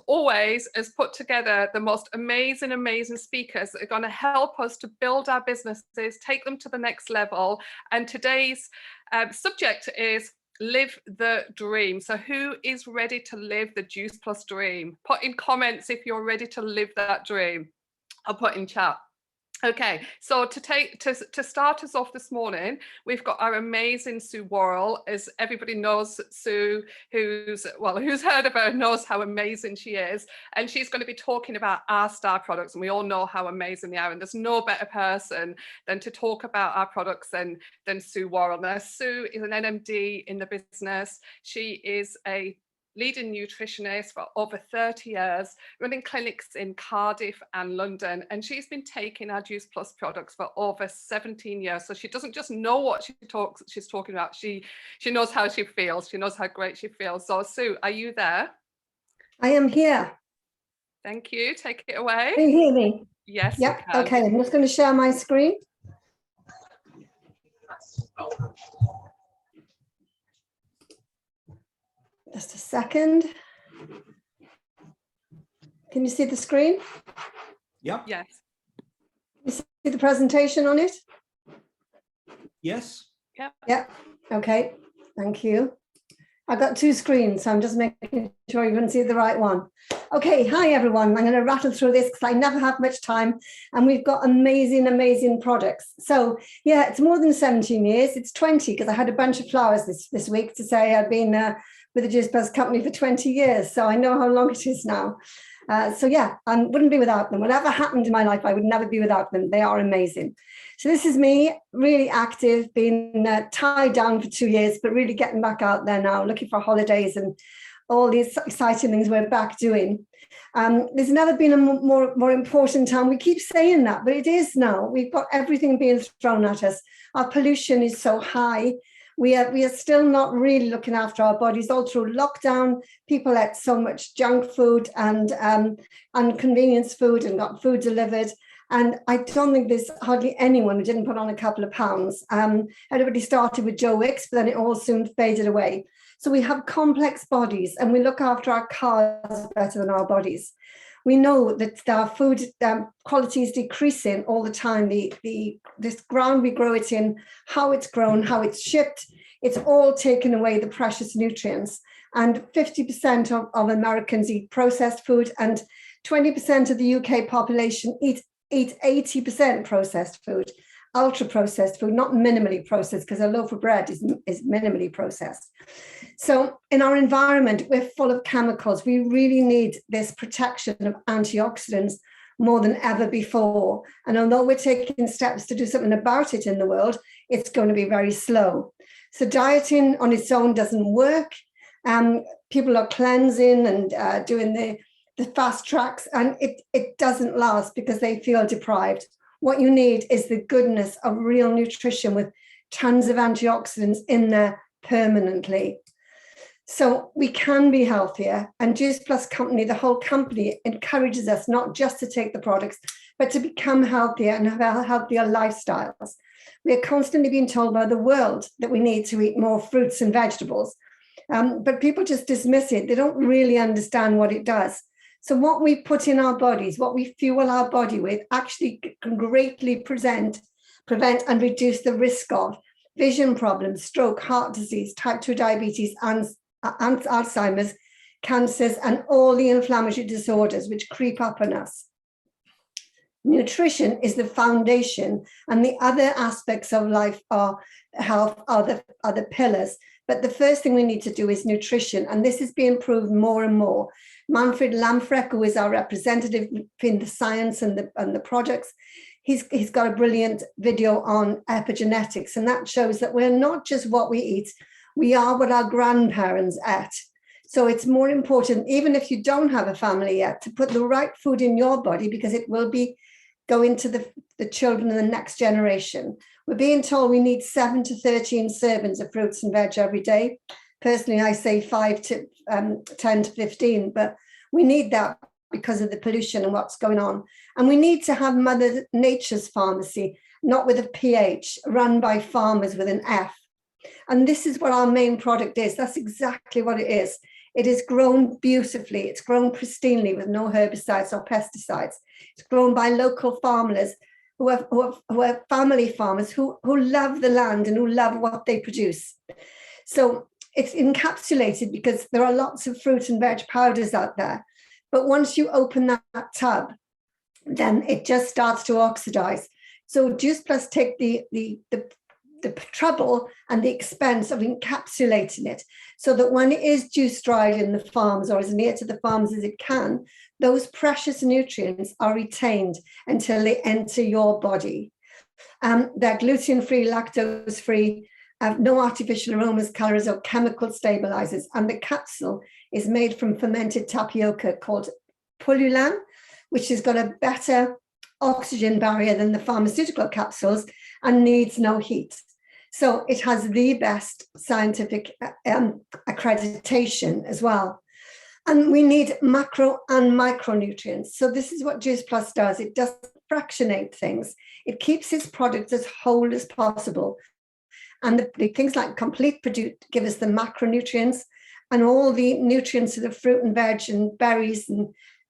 always, has put together the most amazing speakers that are going to help us to build our businesses, take them to the next level. And today's subject is live the dream. So who is ready to live the Juice Plus dream? Put in comments if you're ready to live that dream. I'll put in chat. Okay, so to start us off this morning, we've got our amazing Sue Worrell. As everybody knows, Sue, who's heard of her, knows how amazing she is, and she's going to be talking about our star products, and we all know how amazing they are. And there's no better person than to talk about our products than Sue Worrell. Now, Sue is an NMD in the business. She is a leading nutritionist for over 30 years, running clinics in Cardiff and London. And she's been taking our Juice Plus products for over 17 years. So she doesn't just know what she's talking about. She knows how she feels. She knows how great she feels. So Sue, are you there? I am here. Thank you. Take it away. Can you hear me? Yes. Yep. Okay, I'm just going to share my screen. Just a second. Can you see the screen? Yeah. Yes. You see the presentation on it? Yes. Yeah. Yeah. Okay. Thank you. I've got two screens, so I'm just making sure you can see the right one. Okay. Hi, everyone. I'm going to rattle through this because I never have much time, and we've got amazing products. So yeah, it's more than 17 years. It's 20 because I had a bunch of flowers this week to say I'd been with the Juice Plus company for 20 years. So I know how long it is now. So yeah, I wouldn't be without them. Whatever happened in my life, I would never be without them. They are amazing. So this is me, really active, being tied down for 2 years, but really getting back out there now, looking for holidays and all these exciting things we're back doing. There's never been a more important time. We keep saying that, but it is now. We've got everything being thrown at us. Our pollution is so high. We are still not really looking after our bodies. All through lockdown, people ate so much junk food and convenience food and got food delivered. And I don't think there's hardly anyone who didn't put on a couple of pounds. Everybody started with Joe Wicks, but then it all soon faded away. So we have complex bodies, and we look after our cars better than our bodies. We know that our food quality is decreasing all the time. This ground we grow it in, how it's grown, how it's shipped, it's all taken away the precious nutrients. And 50% of Americans eat processed food, and 20% of the UK population eat 80% processed food, ultra processed food, not minimally processed, because a loaf of bread is minimally processed. So in our environment, we're full of chemicals. We really need this protection of antioxidants more than ever before. And although we're taking steps to do something about it in the world, it's going to be very slow. So dieting on its own doesn't work. People are cleansing and doing the fast tracks, and it doesn't last because they feel deprived. What you need is the goodness of real nutrition with tons of antioxidants in there permanently. So we can be healthier, and Juice Plus company, the whole company, encourages us not just to take the products, but to become healthier and have healthier lifestyles. We are constantly being told by the world that we need to eat more fruits and vegetables, but people just dismiss it. They don't really understand what it does. So what we put in our bodies, what we fuel our body with, actually can greatly prevent and reduce the risk of vision problems, stroke, heart disease, type 2 diabetes, and Alzheimer's, cancers, and all the inflammatory disorders which creep up on us. Nutrition is the foundation, and the other aspects of life are health, are the pillars. But the first thing we need to do is nutrition, and this is being proven more and more. Manfred Lamfreck, who is our representative in the science and the products, he's got a brilliant video on epigenetics, and that shows that we're not just what we eat, we are what our grandparents ate. So it's more important, even if you don't have a family yet, to put the right food in your body, because it will go into the children in the next generation. We're being told we need 7 to 13 servings of fruits and veg every day. Personally, I say 5 to 10 to 15, but we need that because of the pollution and what's going on. And we need to have Mother Nature's pharmacy, not with a PH, run by farmers with an F. And this is what our main product is. That's exactly what it is. It is grown beautifully. It's grown pristinely with no herbicides or pesticides. It's grown by local farmers who are family farmers who love the land and who love what they produce. So it's encapsulated because there are lots of fruit and veg powders out there. But once you open that tub, then it just starts to oxidize. So Juice Plus take the trouble and the expense of encapsulating it so that when it is juice dried in the farms or as near to the farms as it can, those precious nutrients are retained until they enter your body. They're gluten-free, lactose-free, no artificial aromas, colors, or chemical stabilizers. And the capsule is made from fermented tapioca called pullulan, which has got a better oxygen barrier than the pharmaceutical capsules and needs no heat. So it has the best scientific accreditation as well. And we need macro and micronutrients. So this is what Juice Plus does. It does fractionate things. It keeps its product as whole as possible. And the things like complete produce give us the macronutrients, and all the nutrients of the fruit and veg and berries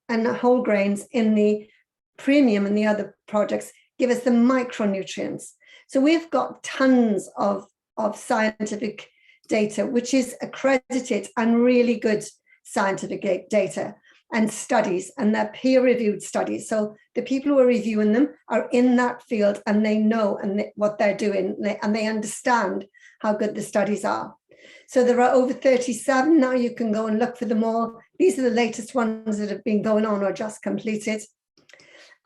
and whole grains in the premium and the other products give us the micronutrients. So we've got tons of scientific data, which is accredited and really good scientific data and studies, and they're peer-reviewed studies. So the people who are reviewing them are in that field and they know what they're doing, and they understand how good the studies are. So there are over 37 now. You can go and look for them all. These are the latest ones that have been going on or just completed.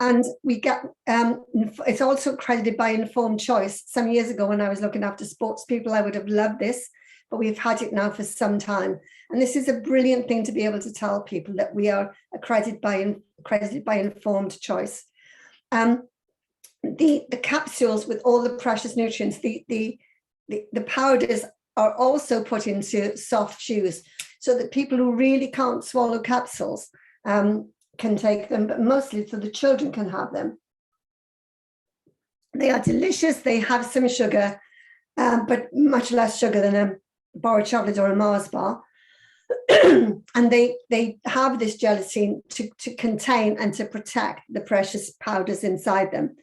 And we get, it's also accredited by Informed Choice. Some years ago when I was looking after sports people, I would have loved this, but we've had it now for some time. And this is a brilliant thing to be able to tell people that we are accredited by Informed Choice. The capsules with all the precious nutrients, the powders are also put into soft chews so that people who really can't swallow capsules can take them, but mostly so the children can have them. They are delicious. They have some sugar, but much less sugar than a bar of chocolate or a Mars bar. And they have this gelatin to contain and to protect the precious powders inside them.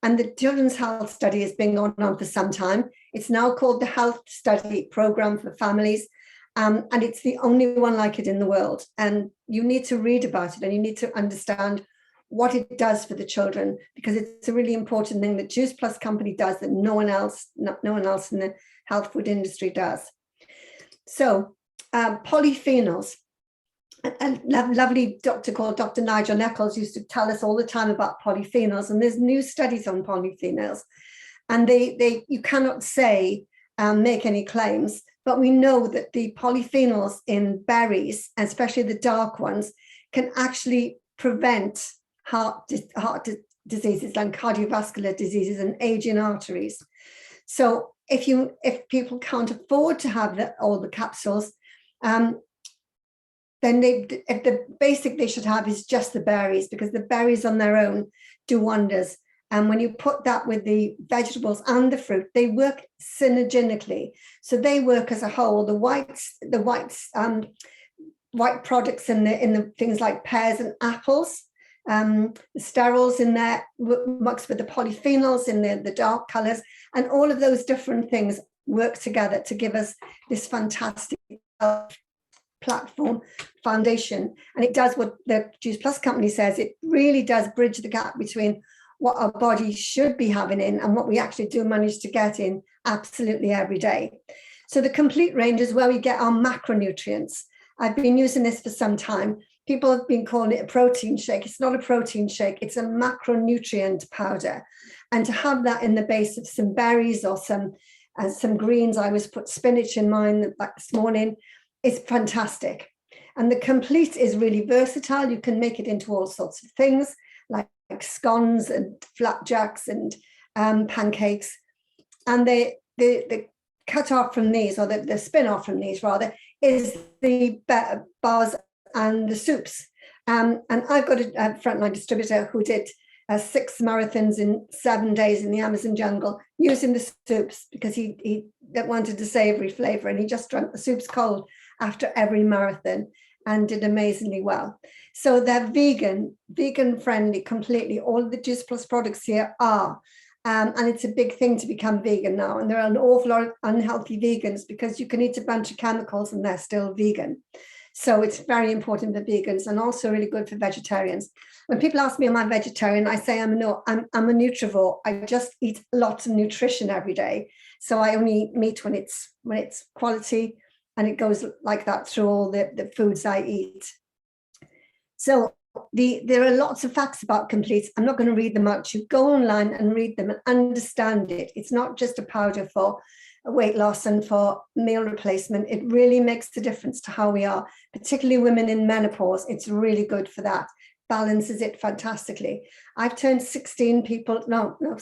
And the Children's Health Study has been going on for some time. It's now called the Health Study Program for Families. And it's the only one like it in the world. And you need to read about it and you need to understand what it does for the children, because it's a really important thing that Juice Plus company does that no one else in the health food industry does. So polyphenols. A lovely doctor called Dr. Nigel Eccles used to tell us all the time about polyphenols, and there's new studies on polyphenols, and you cannot say make any claims, but we know that the polyphenols in berries, especially the dark ones, can actually prevent heart diseases like cardiovascular diseases and aging arteries. So if people can't afford to have all the capsules, then the basic they should have is just the berries, because the berries on their own do wonders. And when you put that with the vegetables and the fruit, they work synergistically. So they work as a whole. The white products in the things like pears and apples, the sterols in there mixed with the polyphenols in the dark colors, and all of those different things work together to give us this fantastic platform foundation. And it does what the Juice Plus company says. It really does bridge the gap between what our body should be having in and what we actually do manage to get in absolutely every day. So the complete range is where we get our macronutrients. I've been using this for some time. People have been calling it a protein shake. It's not a protein shake, it's a macronutrient powder. And to have that in the base of some berries or some greens, I always put spinach in mine like this morning, is fantastic. And the complete is really versatile. You can make it into all sorts of things like scones and flapjacks and pancakes. And the cut off from these, or the spin off from these rather, is the bars and the soups. And I've got a frontline distributor who did 6 marathons in 7 days in the Amazon jungle using the soups, because he wanted a savory flavor, and he just drank the soups cold after every marathon and did amazingly well. So they're vegan friendly completely. All the Juice Plus products here are. And it's a big thing to become vegan now. And there are an awful lot of unhealthy vegans, because you can eat a bunch of chemicals and they're still vegan. So it's very important for vegans, and also really good for vegetarians. When people ask me, am I vegetarian? I say I'm a nutrivore. I just eat lots of nutrition every day. So I only eat meat when it's quality, and it goes like that through all the foods I eat. So there are lots of facts about Compleats. I'm not going to read them out. You go online and read them and understand it. It's not just a powder for weight loss and for meal replacement. It really makes the difference to how we are, particularly women in menopause. It's really good for that. Balances it fantastically. I've turned 18 people now, since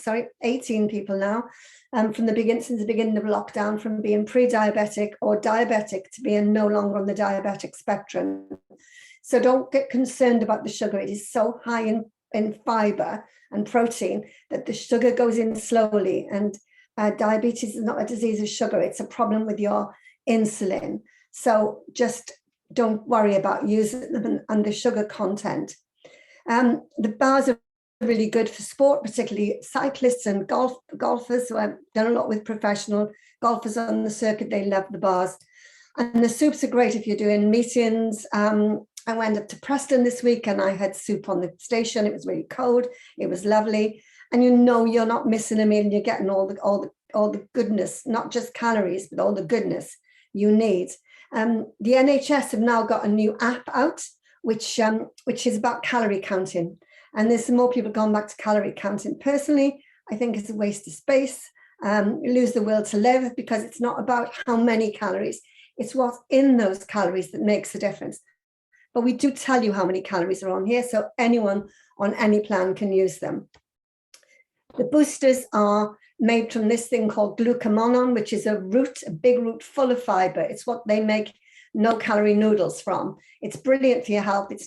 the beginning of lockdown, from being pre-diabetic or diabetic to being no longer on the diabetic spectrum. So don't get concerned about the sugar. It is so high in fiber and protein that the sugar goes in slowly. And diabetes is not a disease of sugar. It's a problem with your insulin. So just don't worry about using them and the sugar content. The bars are really good for sport, particularly cyclists and golfers. So I've done a lot with professional golfers on the circuit. They love the bars. And the soups are great if you're doing meetings. I went up to Preston this week and I had soup on the station. It was really cold. It was lovely. And you know you're not missing a meal, and you're getting all the goodness, not just calories, but all the goodness you need. The NHS have now got a new app out, which is about calorie counting. And there's some more people going back to calorie counting. Personally, I think it's a waste of space. You lose the will to live, because it's not about how many calories. It's what's in those calories that makes a difference. But we do tell you how many calories are on here, so anyone on any plan can use them. The boosters are made from this thing called glucomannan, which is a big root full of fiber. It's what they make no-calorie noodles from. It's brilliant for your health. It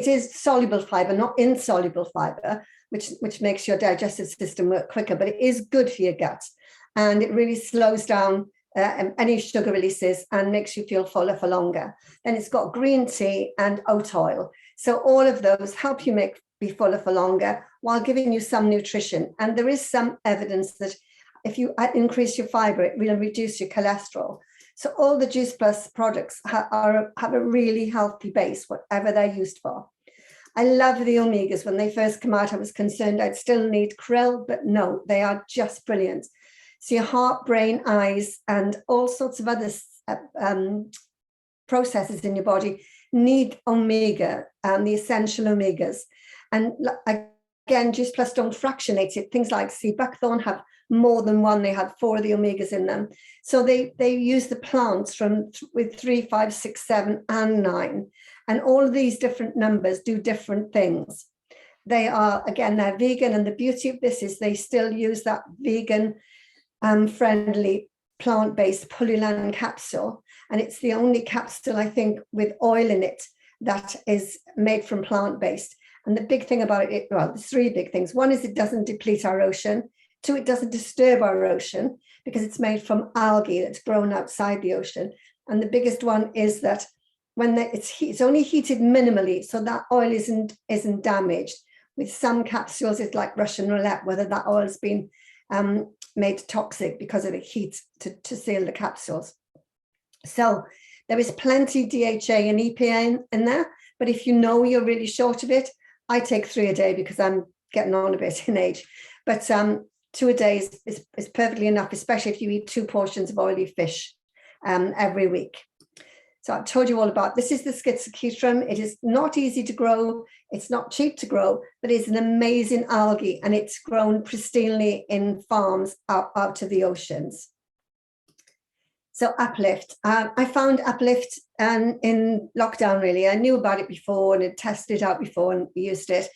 is soluble fiber, not insoluble fiber, which makes your digestive system work quicker, but it is good for your gut. And it really slows down any sugar releases and makes you feel fuller for longer. Then it's got green tea and oat oil. So all of those help you be fuller for longer while giving you some nutrition. And there is some evidence that if you increase your fiber, it will reduce your cholesterol. So all the Juice Plus products have a really healthy base, whatever they're used for. I love the omegas. When they first come out, I was concerned I'd still need krill, but no, they are just brilliant. So your heart, brain, eyes, and all sorts of other processes in your body need omega, the essential omegas. And again, Juice Plus don't fractionate it. Things like sea buckthorn have more than one. They have 4 of the omegas in them. So they use the plants with 3, 5, 6, 7, and 9. And all of these different numbers do different things. They're vegan. And the beauty of this is they still use that vegan friendly plant-based pullulan capsule. And it's the only capsule, I think, with oil in it that is made from plant-based. And the big thing about it, well, there's 3 big things. One is it doesn't deplete our ocean. 2, it doesn't disturb our ocean, because it's made from algae that's grown outside the ocean. And the biggest one is that when it's only heated minimally, so that oil isn't damaged. With some capsules, it's like Russian roulette, whether that oil has been made toxic because of the heat to seal the capsules. So there is plenty DHA and EPA in there, but if you know you're really short of it, I take 3 a day because I'm getting on a bit in age. But 2 a day is perfectly enough, especially if you eat 2 portions of oily fish every week. So I've told you all about, this is the Schizochytrum. It is not easy to grow. It's not cheap to grow, but it's an amazing algae, and it's grown pristinely in farms out of the oceans. So Uplift, I found Uplift in lockdown, really. I knew about it before and had tested it out before and used it.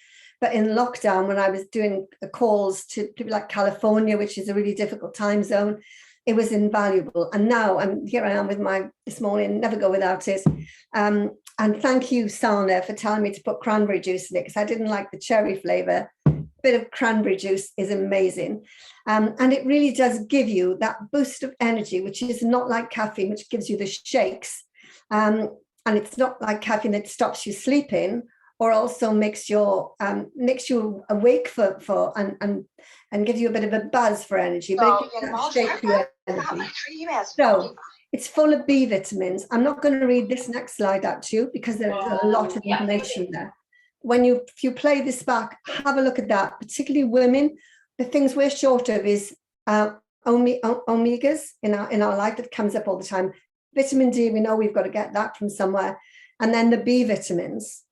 But in lockdown, when I was doing calls to people like California, which is a really difficult time zone, it was invaluable. And now here I am with this morning, never go without it. And thank you, Sana, for telling me to put cranberry juice in it, because I didn't like the cherry flavor. Bit of cranberry juice is amazing. And it really does give you that boost of energy, which is not like caffeine, which gives you the shakes. And it's not like caffeine that stops you sleeping, or also makes you awake and gives you a bit of a buzz for energy, but it gives you shake your energy. So it's full of B vitamins. I'm not going to read this next slide out to you because there's a lot of information there. If you play this back, have a look at that, particularly women. The things we're short of is omegas in our life that comes up all the time. Vitamin D, we know we've got to get that from somewhere. And then the B vitamins,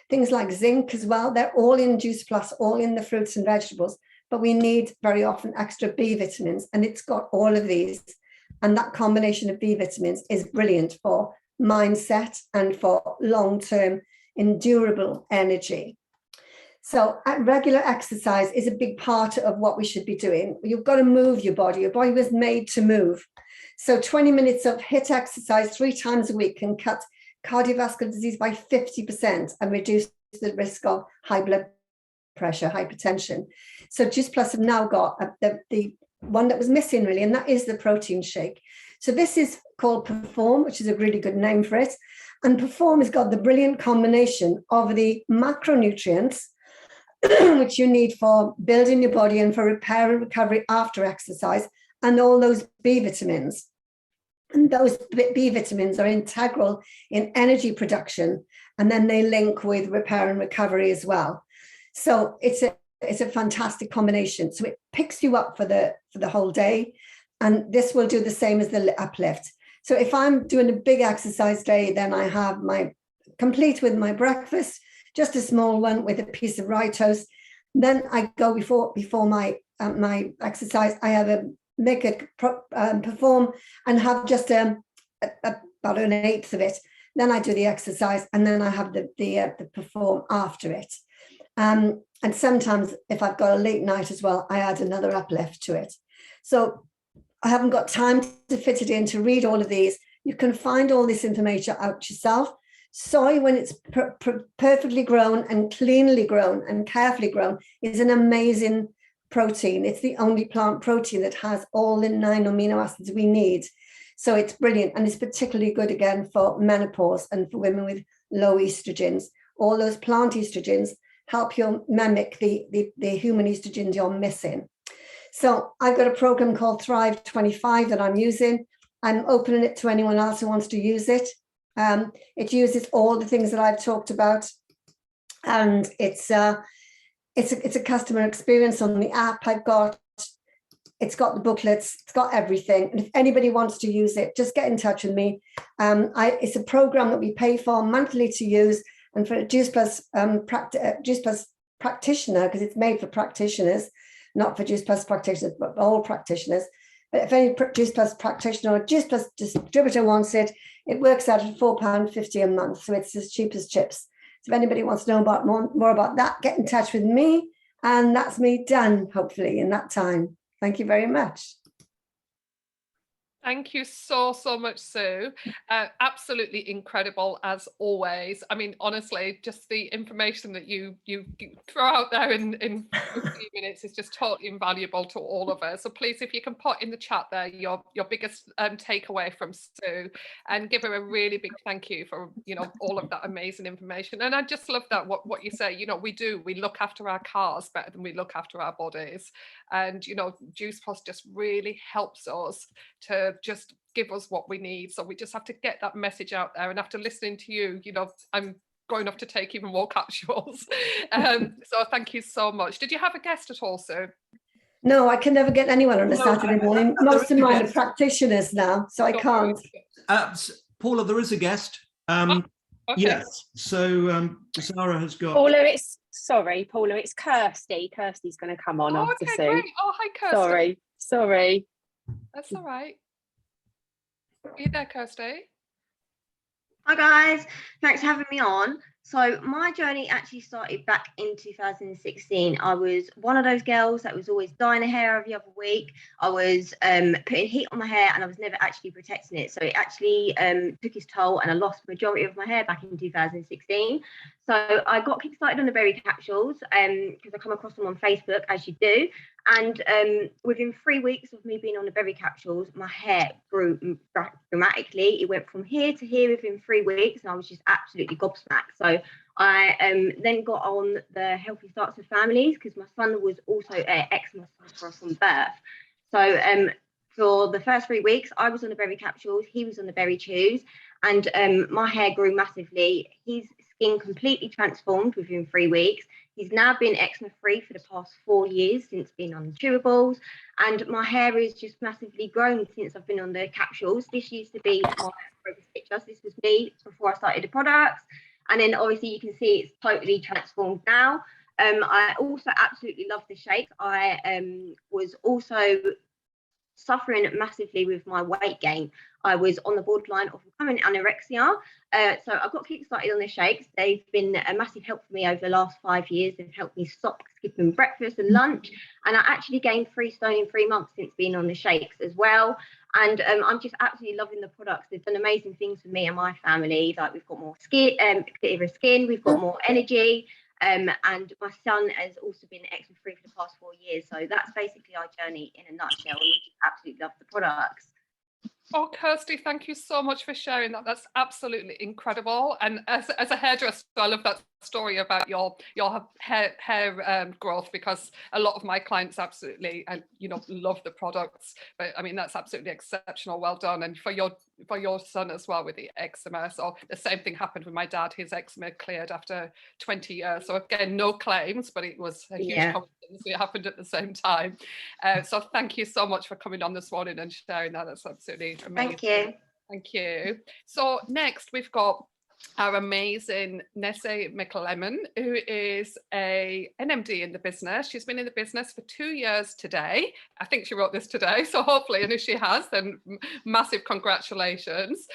things like zinc as well. They're all in Juice Plus, all in the fruits and vegetables, but we need very often extra B vitamins, and it's got all of these. And that combination of B vitamins is brilliant for mindset and for long-term endurable energy. So regular exercise is a big part of what we should be doing. You've got to move your body. Your body was made to move. So 20 minutes of HIIT exercise 3 times a week can cut cardiovascular disease by 50% and reduce the risk of high blood pressure, hypertension. So Juice Plus have now got the one that was missing really, and that is the protein shake. So this is called Perform, which is a really good name for it. And Perform has got the brilliant combination of the macronutrients, which you need for building your body and for repair and recovery after exercise, and all those B vitamins. And those B vitamins are integral in energy production, and then they link with repair and recovery as well. So it's a fantastic combination. So it picks you up for the whole day, and this will do the same as the uplift. So if I'm doing a big exercise day, then I have my complete with my breakfast, just a small one with a piece of rye toast. Then I go before my exercise, I have make it Perform and have just about an eighth of it. Then I do the exercise, and then I have the Perform after it. And sometimes if I've got a late night as well, I add another uplift to it. So I haven't got time to fit it in to read all of these. You can find all this information out yourself. Soy, when it's perfectly grown and cleanly grown and carefully grown, is an amazing protein. It's the only plant protein that has all the 9 amino acids we need. So it's brilliant. And it's particularly good, again, for menopause and for women with low estrogens. All those plant estrogens help you mimic the human estrogens you're missing. So I've got a program called Thrive 25 that I'm using. I'm opening it to anyone else who wants to use it. It uses all the things that I've talked about, and it's a customer experience on the app. It's got the booklets, it's got everything. And if anybody wants to use it, just get in touch with me. It's a program that we pay for monthly to use, and for a Juice Plus practitioner, because it's made for practitioners, not for Juice Plus practitioners, but all practitioners. But if any Juice Plus practitioner or Juice Plus distributor wants it, it works out at £4.50 a month. So it's as cheap as chips. So if anybody wants to know about more about that, get in touch with me. And that's me done, hopefully, in that time. Thank you very much. Thank you so much, Sue. Absolutely incredible as always. I mean, honestly, just the information that you throw out there in a few minutes is just totally invaluable to all of us. So please, if you can put in the chat there your biggest takeaway from Sue, and give her a really big thank you for all of that amazing information. And I just love that what you say. We look after our cars better than we look after our bodies, and Juice Plus just really helps us to just give us what we need. So we just have to get that message out there, and after listening to you, I'm going off to take even more capsules. So thank you so much. Did you have a guest at all, Sue? No, I can never get anyone on a Saturday morning. Most of mine are practitioners now, so I can't. Paula, there is a guest. Okay. Yes, so Sara has got... Paula, it's Kirsty. Kirsty's going to come on after Sue. Great. Oh, hi, Kirsty. Sorry. That's all right. Are you there, Kirsty? Hi guys, thanks for having me on. So my journey actually started back in 2016. I was one of those girls that was always dyeing her hair every other week. I was putting heat on my hair, and I was never actually protecting it. So it actually took its toll, and I lost the majority of my hair back in 2016. So I got kickstarted on the berry capsules because I come across them on Facebook, as you do. And within 3 weeks of me being on the berry capsules, my hair grew dramatically. It went from here to here within 3 weeks, and I was just absolutely gobsmacked. So I then got on the Healthy Starts with Families because my son was also eczema sufferer from birth. So for the first 3 weeks, I was on the berry capsules, he was on the berry chews, and my hair grew massively. His skin completely transformed within 3 weeks. He's now been eczema free for the past 4 years since being on the chewables, and my hair is just massively grown since I've been on the capsules. This used to be my previous pictures. This was me before I started the products, and then obviously you can see it's totally transformed now. I also absolutely love the shakes. I was also suffering massively with my weight gain. I was on the borderline of becoming anorexia. So I got kickstarted on the shakes. They've been a massive help for me over the last 5 years. They've helped me stop skipping breakfast and lunch. And I actually gained 3 stone in 3 months since being on the shakes as well. And I'm just absolutely loving the products. They've done amazing things for me and my family. Like we've got more skin, clearer skin, we've got more energy. And my son has also been eczema free for the past 4 years. So that's basically our journey in a nutshell. And we just absolutely love the products. Oh, Kirsty, thank you so much for sharing that. That's absolutely incredible. And as a hairdresser, I love that story about your hair growth, because a lot of my clients absolutely love the products. But I mean, that's absolutely exceptional. Well done. And for your son as well with the eczema. So the same thing happened with my dad. His eczema cleared after 20 years. So again, no claims, but it was a huge coincidence. It happened at the same time. So thank you so much for coming on this morning and sharing that. That's absolutely amazing. Thank you. Thank you. So next we've got our amazing Nessie Mclemon, who is a NMD in the business. She's been in the business for 2 years today. I think she wrote this today, so hopefully, and if she has, then massive congratulations.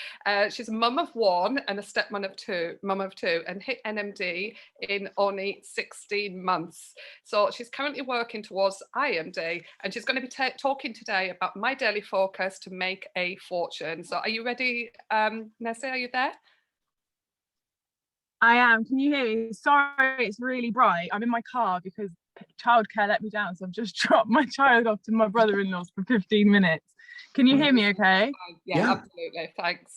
She's a mum of 1 and a stepmom of 2, and hit NMD in only 16 months. So she's currently working towards IMD, and she's going to be talking today about my daily focus to make a fortune. So are you ready, Nessie? Are you there? I am. Can you hear me? Sorry, it's really bright. I'm in my car because childcare let me down, so I've just dropped my child off to my brother-in-law's for 15 minutes. Can you hear me okay? Yeah, absolutely. Thanks.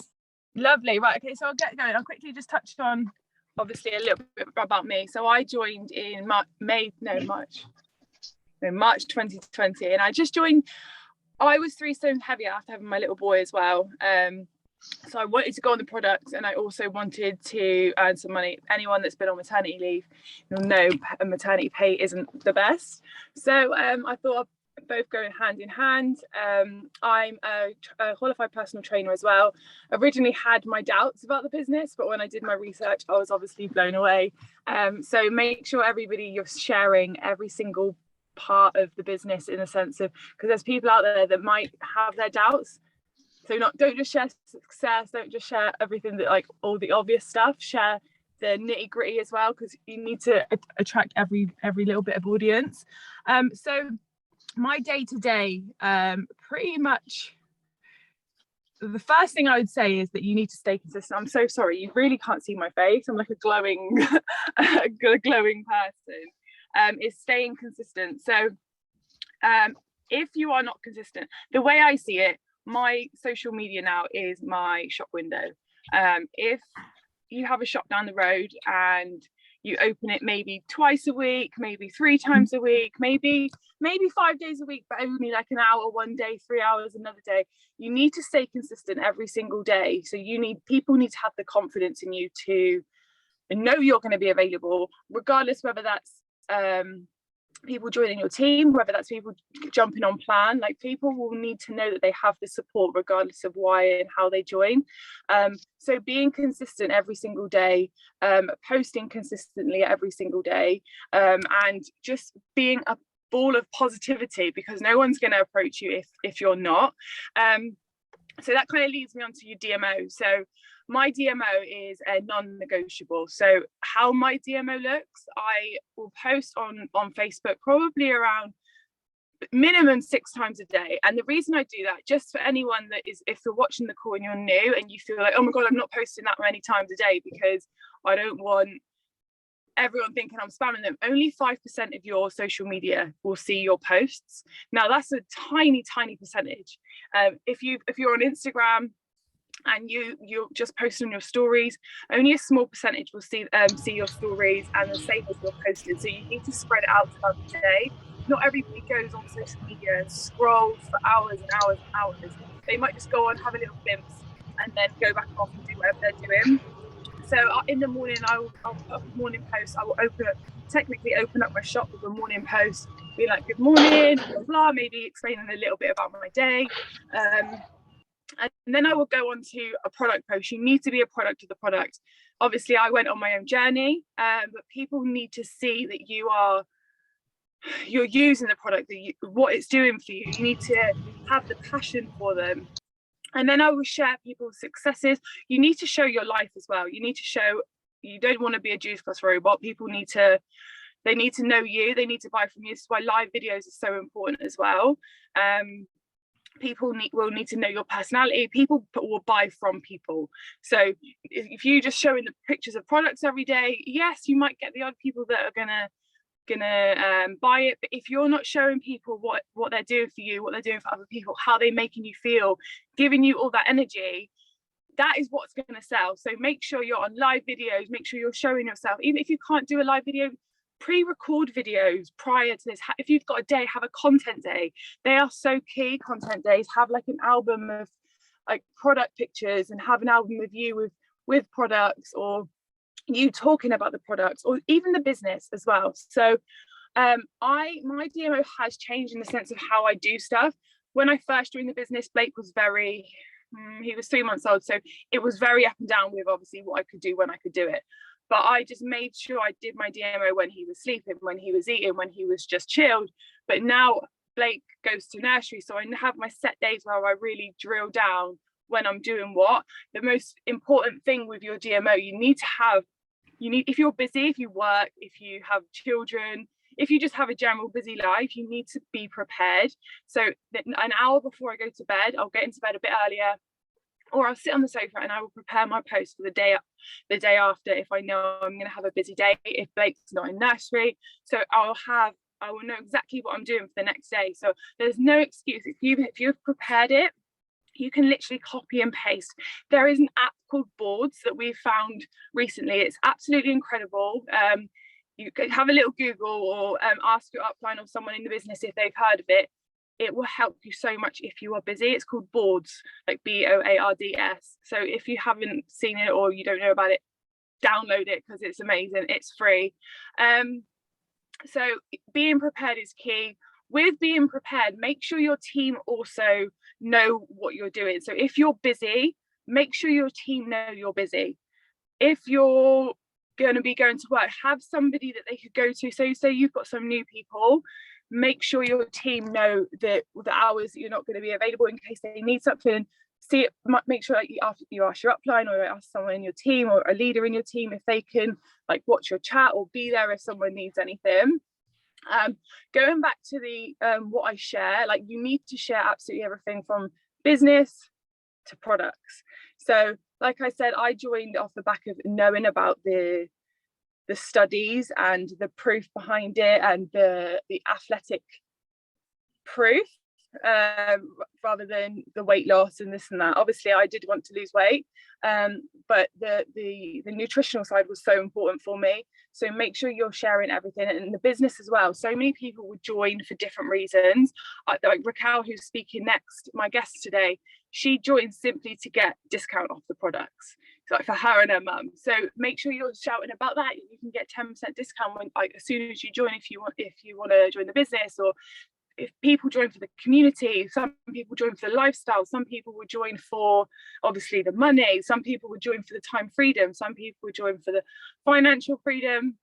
Lovely. Right, okay, so I'll get going. I'll quickly just touch on, obviously, a little bit about me. So I joined in March 2020, and I just joined. I was 3 stone heavier after having my little boy as well. So I wanted to go on the products, and I also wanted to earn some money. Anyone that's been on maternity leave, you'll know maternity pay isn't the best. So I thought I'd both go hand in hand. I'm a qualified personal trainer as well. Originally had my doubts about the business, but when I did my research, I was obviously blown away. So make sure you're sharing every single part of the business, in a sense of, because there's people out there that might have their doubts. So don't just share success, don't just share everything that, like, all the obvious stuff, share the nitty gritty as well, because you need to attract every little bit of audience. So my day to day, pretty much the first thing I would say is that you need to stay consistent. I'm so sorry, you really can't see my face. I'm like a glowing person. Is staying consistent. So if you are not consistent, the way I see it, my social media now is my shop window. If you have a shop down the road and you open it maybe twice a week, maybe 3 times a week, maybe 5 days a week, but only like an hour one day, 3 hours another day, you need to stay consistent every single day. So people need to have the confidence in you to know you're going to be available, regardless whether that's people joining your team, whether that's people jumping on plan. Like, people will need to know that they have the support regardless of why and how they join. So being consistent every single day, posting consistently every single day, and just being a ball of positivity, because no one's going to approach you if you're not. So that kind of leads me on to your DMO. So my DMO is a non-negotiable. So how my DMO looks, I will post on Facebook probably around minimum 6 times a day. And the reason I do that, just for anyone that is, if you're watching the call and you're new and you feel like, oh my God, I'm not posting that many times a day because I don't want everyone thinking I'm spamming them. Only 5% of your social media will see your posts. Now that's a tiny percentage. If you're on Instagram and you're just posting on your stories, only a small percentage will see your stories and the same as you're posting. So you need to spread it out throughout the day. Not everybody goes on social media and scrolls for hours and hours and hours. They might just go on, have a little glimpse, and then go back off and do whatever they're doing. So in the morning, I'll put up a morning post. I will technically open up my shop with a morning post, be like, good morning, blah, blah, maybe explaining a little bit about my day. And then I will go on to a product post. You need to be a product of the product. Obviously, I went on my own journey, but people need to see that you're using the product, what it's doing for you. You need to have the passion for them. And then I will share people's successes. You need to show your life as well. You need to show, you don't want to be a Juice Plus robot. People need to know you. They need to buy from you. This is why live videos are so important as well. People will need to know your personality. People will buy from people. So if you just showing the pictures of products every day, yes, you might get the odd people that are gonna buy it, but if you're not showing people what they're doing for you, what they're doing for other people, how they're making you feel, giving you all that energy, that is what's going to sell. So make sure you're on live videos, make sure you're showing yourself. Even if you can't do a live video, pre-record videos prior to this. If you've got a day, have a content day. They are so key. Content days, have like an album of like product pictures, and have an album of you with products, or you talking about the products, or even the business as well. So my DMO has changed in the sense of how I do stuff. When I first joined the business, Blake was he was 3 months old, so it was very up and down with obviously what I could do when I could do it. But I just made sure I did my DMO when he was sleeping, when he was eating, when he was just chilled. But now Blake goes to nursery, so I have my set days where I really drill down when I'm doing what. The most important thing with your DMO, if you're busy, if you work, if you have children, if you just have a general busy life, you need to be prepared. So an hour before I go to bed, I'll get into bed a bit earlier, or I'll sit on the sofa and I will prepare my post for the day after, if I know I'm going to have a busy day, if Blake's not in nursery. So I will know exactly what I'm doing for the next day. So there's no excuse. If you've prepared it, you can literally copy and paste. There is an app called Boards that we've found recently. It's absolutely incredible. You can have a little Google, or ask your upline or someone in the business if they've heard of it. It will help you so much if you are busy. It's called Boards, like BOARDS. So if you haven't seen it or you don't know about it, download it because it's amazing. It's free. So being prepared is key. With being prepared, make sure your team also know what you're doing. So if you're busy, make sure your team know you're busy. If you're going to be going to work, have somebody that they could go to. So say you've got some new people, make sure your team know the hours that you're not going to be available in case they need something. Make sure you ask your upline or ask someone in your team or a leader in your team if they can like watch your chat or be there if someone needs anything. Going back to the what I share, like you need to share absolutely everything from business to products. So like I said, I joined off the back of knowing about the studies and the proof behind it and the athletic proof, rather than the weight loss and this and that. Obviously I did want to lose weight, but the nutritional side was so important for me. So make sure you're sharing everything, and the business as well. So many people would join for different reasons. Like Raquel, who's speaking next, my guest today, she joined simply to get discount off the products, like for her and her mum. So make sure you're shouting about that. You can get 10% discount when, like, as soon as you join, if you want to join the business, or if people join for the community. Some people join for the lifestyle, some people will join for obviously the money, some people would join for the time freedom, some people would join for the financial freedom,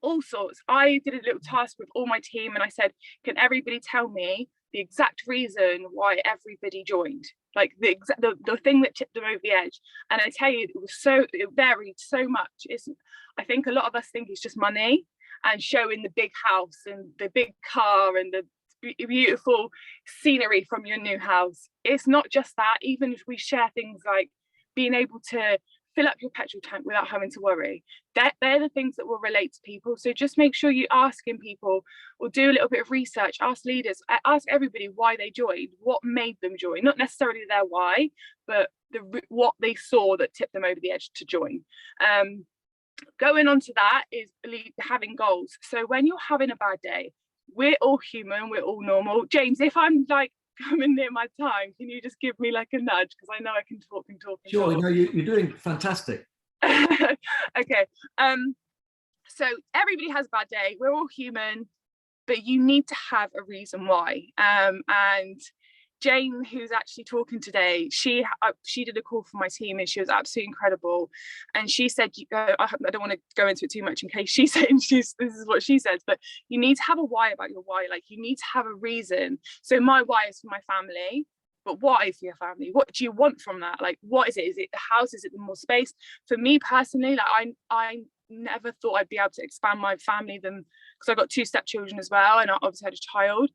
all sorts. I did a little task with all my team and I said, can everybody tell me the exact reason why everybody joined, like the thing that tipped them over the edge. And I tell you, it varied so much. I think a lot of us think it's just money and showing the big house and the big car and the beautiful scenery from your new house. It's not just that. Even if we share things like being able to fill up your petrol tank without having to worry, they're the things that will relate to people. So just make sure you're asking people, or do a little bit of research, ask leaders, ask everybody why they joined, what made them join, not necessarily their why, but what they saw that tipped them over the edge to join. Going on to that is having goals. So when you're having a bad day, we're all human, we're all normal. James, if I'm like coming near my time, can you just give me like a nudge, because I know I can talk and talk and Sure, talk. no, you're doing fantastic. Okay, so everybody has a bad day, we're all human, but you need to have a reason why. And Jayne, who's actually talking today, she did a call for my team, and she was absolutely incredible. And she said, I don't want to go into it too much in case she's saying this is what she says, but you need to have a why about your why. Like, you need to have a reason. So my why is for my family, but why for your family? What do you want from that? Like, what is it? Is it the house? Is it the more space? For me personally, like I never thought I'd be able to expand my family, because I got 2 stepchildren as well, and I obviously had a child.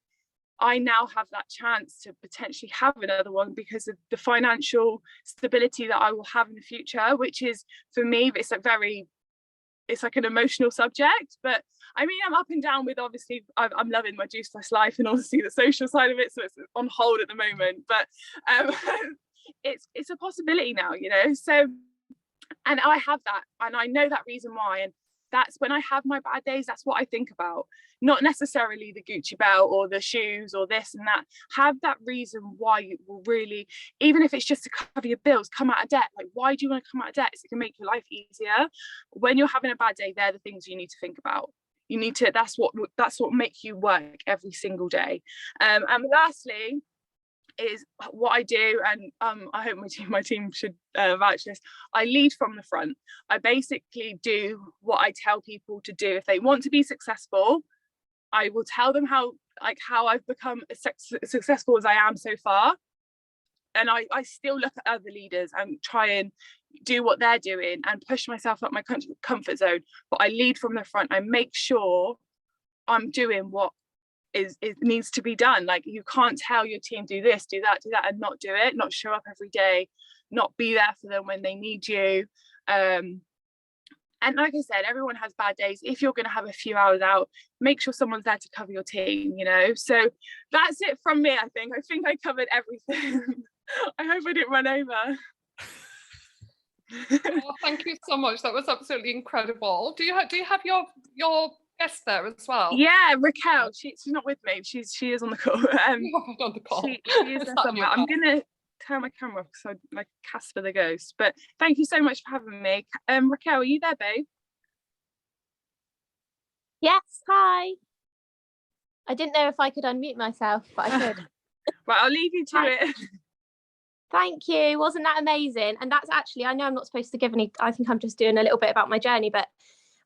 I now have that chance to potentially have another one because of the financial stability that I will have in the future, which is, for me, it's like an emotional subject. But I mean, I'm up and down with, obviously, I'm loving my juiceless life and obviously the social side of it, so it's on hold at the moment. But it's a possibility now, you know. So, and I have that, and I know that reason why, and that's when I have my bad days, that's what I think about. Not necessarily the Gucci belt or the shoes or this and that. Have that reason why you will really, even if it's just to cover your bills, come out of debt. Like, why do you want to come out of debt? It can make your life easier. When you're having a bad day, they're the things you need to think about. You need to, that's what makes you work every single day. And lastly, is what I do, and I hope my team should vouch this. I lead from the front. I basically do what I tell people to do. If they want to be successful, I will tell them how I've become as successful as I am so far. And I still look at other leaders and try and do what they're doing and push myself up my comfort zone. But I lead from the front. I make sure I'm doing what it needs to be done. Like, you can't tell your team do this, do that, and not do it, not show up every day, not be there for them when they need you. And like I said, everyone has bad days. If you're going to have a few hours out, make sure someone's there to cover your team, you know. So that's it from me. I think I covered everything. I hope I didn't run over. Oh, thank you so much. That was absolutely incredible. Do you have your guest there as well? Yeah, Raquel. She's not with me. She is on the call. On the call. She is there somewhere. I'm gonna turn my camera off so I like Casper the ghost. But thank you so much for having me. Raquel, are you there, babe? Yes, hi. I didn't know if I could unmute myself, but I could. Right, I'll leave you to it. Thank you. Wasn't that amazing? And that's actually, I know I'm not supposed to give any, I think I'm just doing a little bit about my journey, but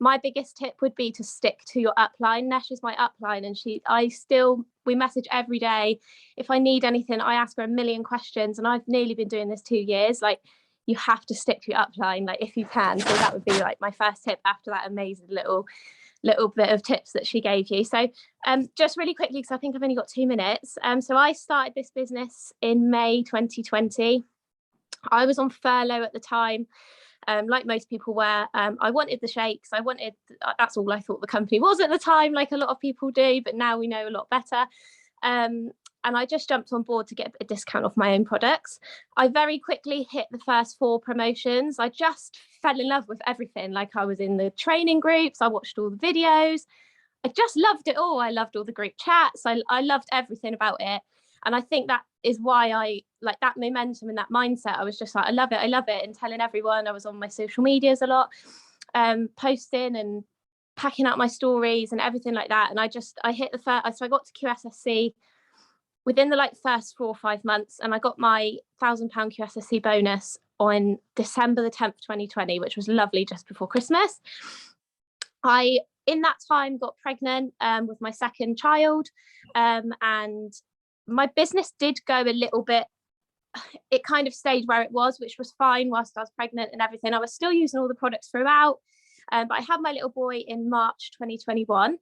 my biggest tip would be to stick to your upline. Nesh is my upline, and we message every day. If I need anything, I ask her a million questions, and I've nearly been doing this 2 years. Like, you have to stick to your upline, like, if you can. So that would be like my first tip after that amazing little bit of tips that she gave you. So just really quickly, because I think I've only got 2 minutes. So I started this business in May 2020. I was on furlough at the time. Like most people were. I wanted the shakes. That's all I thought the company was at the time, like a lot of people do, but now we know a lot better. And I just jumped on board to get a discount off my own products. I very quickly hit the first 4 promotions. I just fell in love with everything. Like, I was in the training groups, I watched all the videos. I just loved it all. I loved all the group chats. I loved everything about it. And I think that is why I like that momentum and that mindset. I was just like, I love it, and telling everyone. I was on my social medias a lot, posting and packing out my stories and everything like that. And I hit the first, so I got to QSSC within the first 4 or 5 months, and I got my £1,000 QSSC bonus on December the 10th, 2020, which was lovely, just before Christmas. I, in that time, got pregnant with my second child, and my business did go a little bit, it kind of stayed where it was, which was fine whilst I was pregnant and everything. I was still using all the products throughout, but I had my little boy in March 2021,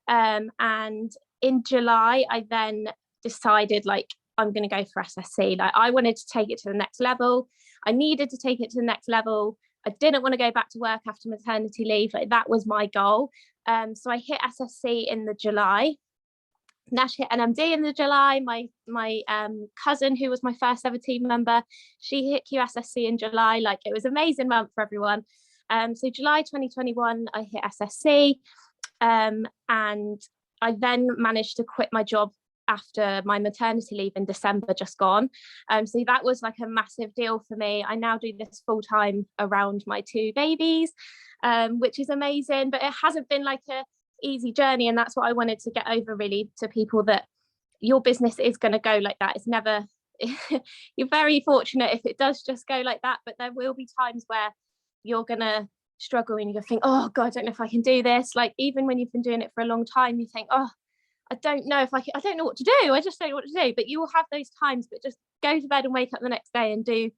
and in July I then decided, like, I'm going to go for SSC. Like, I wanted to take it to the next level. I needed to take it to the next level. I didn't want to go back to work after maternity leave. Like, that was my goal. So I hit SSC in the July. Nash hit NMD in the July. My cousin, who was my first ever team member, she hit QSSC in July. Like, it was an amazing month for everyone. So July 2021, I hit SSC, and I then managed to quit my job after my maternity leave in December just gone. So that was like a massive deal for me. I now do this full time around my 2 babies, which is amazing, but it hasn't been like a easy journey. And that's what I wanted to get over, really, to people, that your business is going to go like that. It's never, you're very fortunate if it does just go like that, but there will be times where you're going to struggle and you think, oh God, I don't know if I can do this. Like, even when you've been doing it for a long time, you think, oh, I don't know if I can, I don't know what to do. I just don't know what to do. But you will have those times, but just go to bed and wake up the next day and do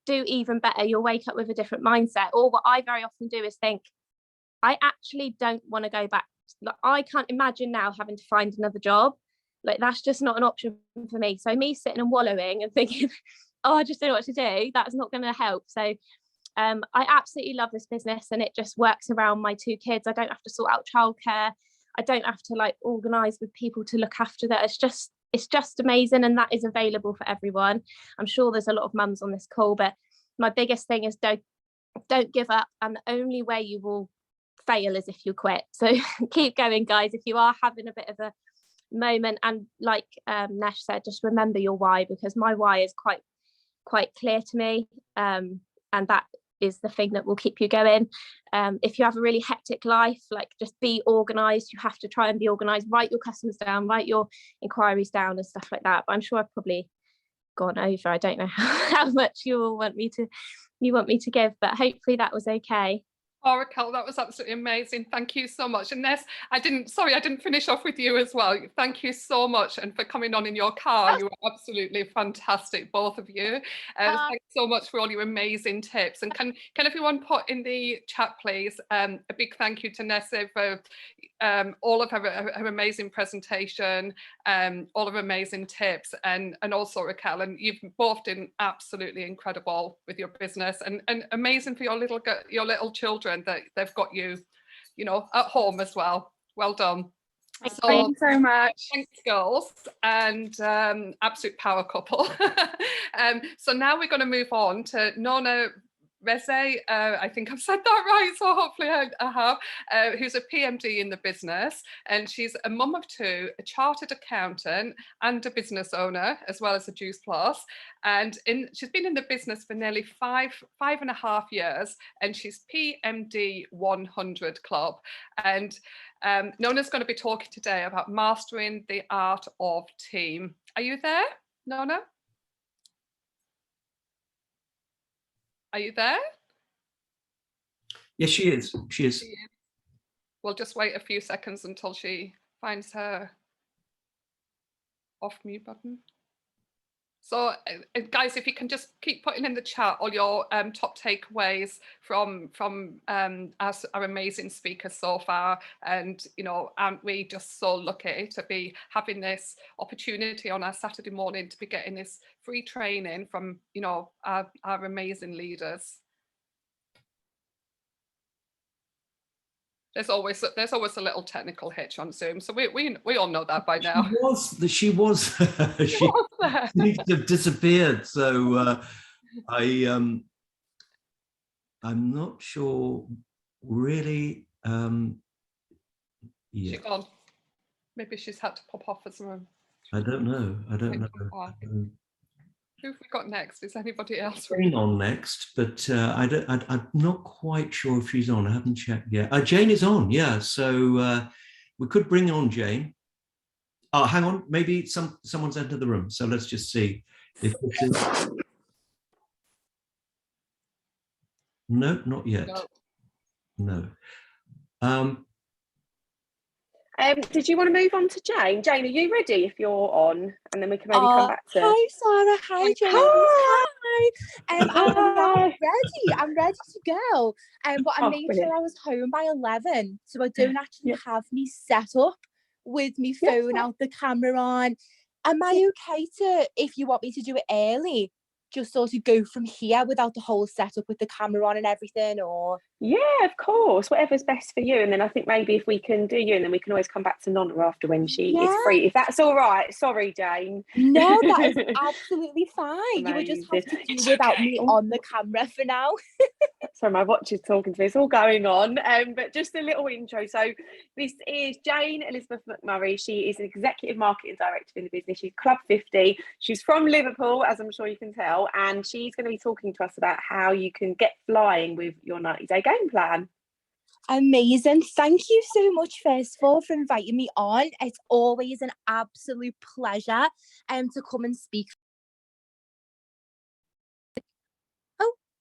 even better. You'll wake up with a different mindset. Or what I very often do is think, I actually don't want to go back. Like, I can't imagine now having to find another job. Like, that's just not an option for me. So me sitting and wallowing and thinking, oh, I just don't know what to do, that's not going to help. So I absolutely love this business, and it just works around my 2 kids. I don't have to sort out childcare. I don't have to like organise with people to look after that. It's just amazing, and that is available for everyone. I'm sure there's a lot of mums on this call, but my biggest thing is don't give up, and the only way you will fail is if you quit. So keep going, guys, if you are having a bit of a moment. And like Nesh said, just remember your why, because my why is quite clear to me, and that is the thing that will keep you going. If you have a really hectic life, like, just be organized. You have to try and be organized. Write your customers down, write your inquiries down and stuff like that. But I'm sure I've probably gone over. I don't know how much you want me to give, but hopefully that was okay. Oh, Raquel, that was absolutely amazing. Thank you so much. And Ness, I didn't finish off with you as well. Thank you so much. And for coming on in your car, you were absolutely fantastic, both of you. Thanks so much for all your amazing tips. And can everyone put in the chat, please, a big thank you to Nessie for all of her amazing presentation, all of her amazing tips, and also Raquel. And you've both been absolutely incredible with your business, and amazing for your little children, that they've got you at home as well. Well done. Thank you so much. Thanks, girls, and absolute power couple. So now we're going to move on to Nona. Nese, I think I've said that right, so hopefully I have, who's a PMD in the business, and she's a mum of 2, a chartered accountant and a business owner, as well as a Juice Plus. And she's been in the business for nearly five and a half years, and she's PMD 100 Club. And Nona's going to be talking today about mastering the art of team. Are you there, Nona? Are you there? Yes, she is. She is. We'll just wait a few seconds until she finds her off mute button. So guys, if you can just keep putting in the chat all your top takeaways from our amazing speakers so far. And aren't we just so lucky to be having this opportunity on our Saturday morning to be getting this free training from our amazing leaders. There's always a little technical hitch on Zoom, so we all know that by now. She seems to have disappeared. So I'm not sure really. Yeah. She's gone. Maybe she's had to pop off as well. I don't know. Who have we got next? Is anybody else? Jayne on next, but I'm not quite sure if she's on. I haven't checked yet. Jayne is on, yeah. So we could bring on Jayne. Oh, hang on. Maybe someone's entered the room. So let's just see if this is. No, not yet. No. Did you want to move on to Jayne? Jayne, are you ready if you're on? And then we can maybe come back to... Hi, Sara. Hi, Jayne. Hi. I'm ready. I'm ready to go. But I made sure I was home by 11, so I don't actually have me set up with me phone out, the camera on. Am I okay to, if you want me to do it early, just sort of go from here without the whole setup with the camera on and everything, or? Yeah, of course, whatever's best for you. And then I think maybe if we can do you, and then we can always come back to Nona after when she is free, if that's all right. Sorry, Jayne. No, that is absolutely fine. Amazing. You would just have to do without me on the camera for now. Sorry, my watch is talking to me. It's all going on. But just a little intro. So this is Jayne Elizabeth Mcmurray. She is an executive marketing director in the business. She's Club 50. She's from Liverpool, as I'm sure you can tell. And she's going to be talking to us about how you can get flying with your 90-day game plan. Amazing. Thank you so much, first of all, for inviting me on. It's always an absolute pleasure to come and speak.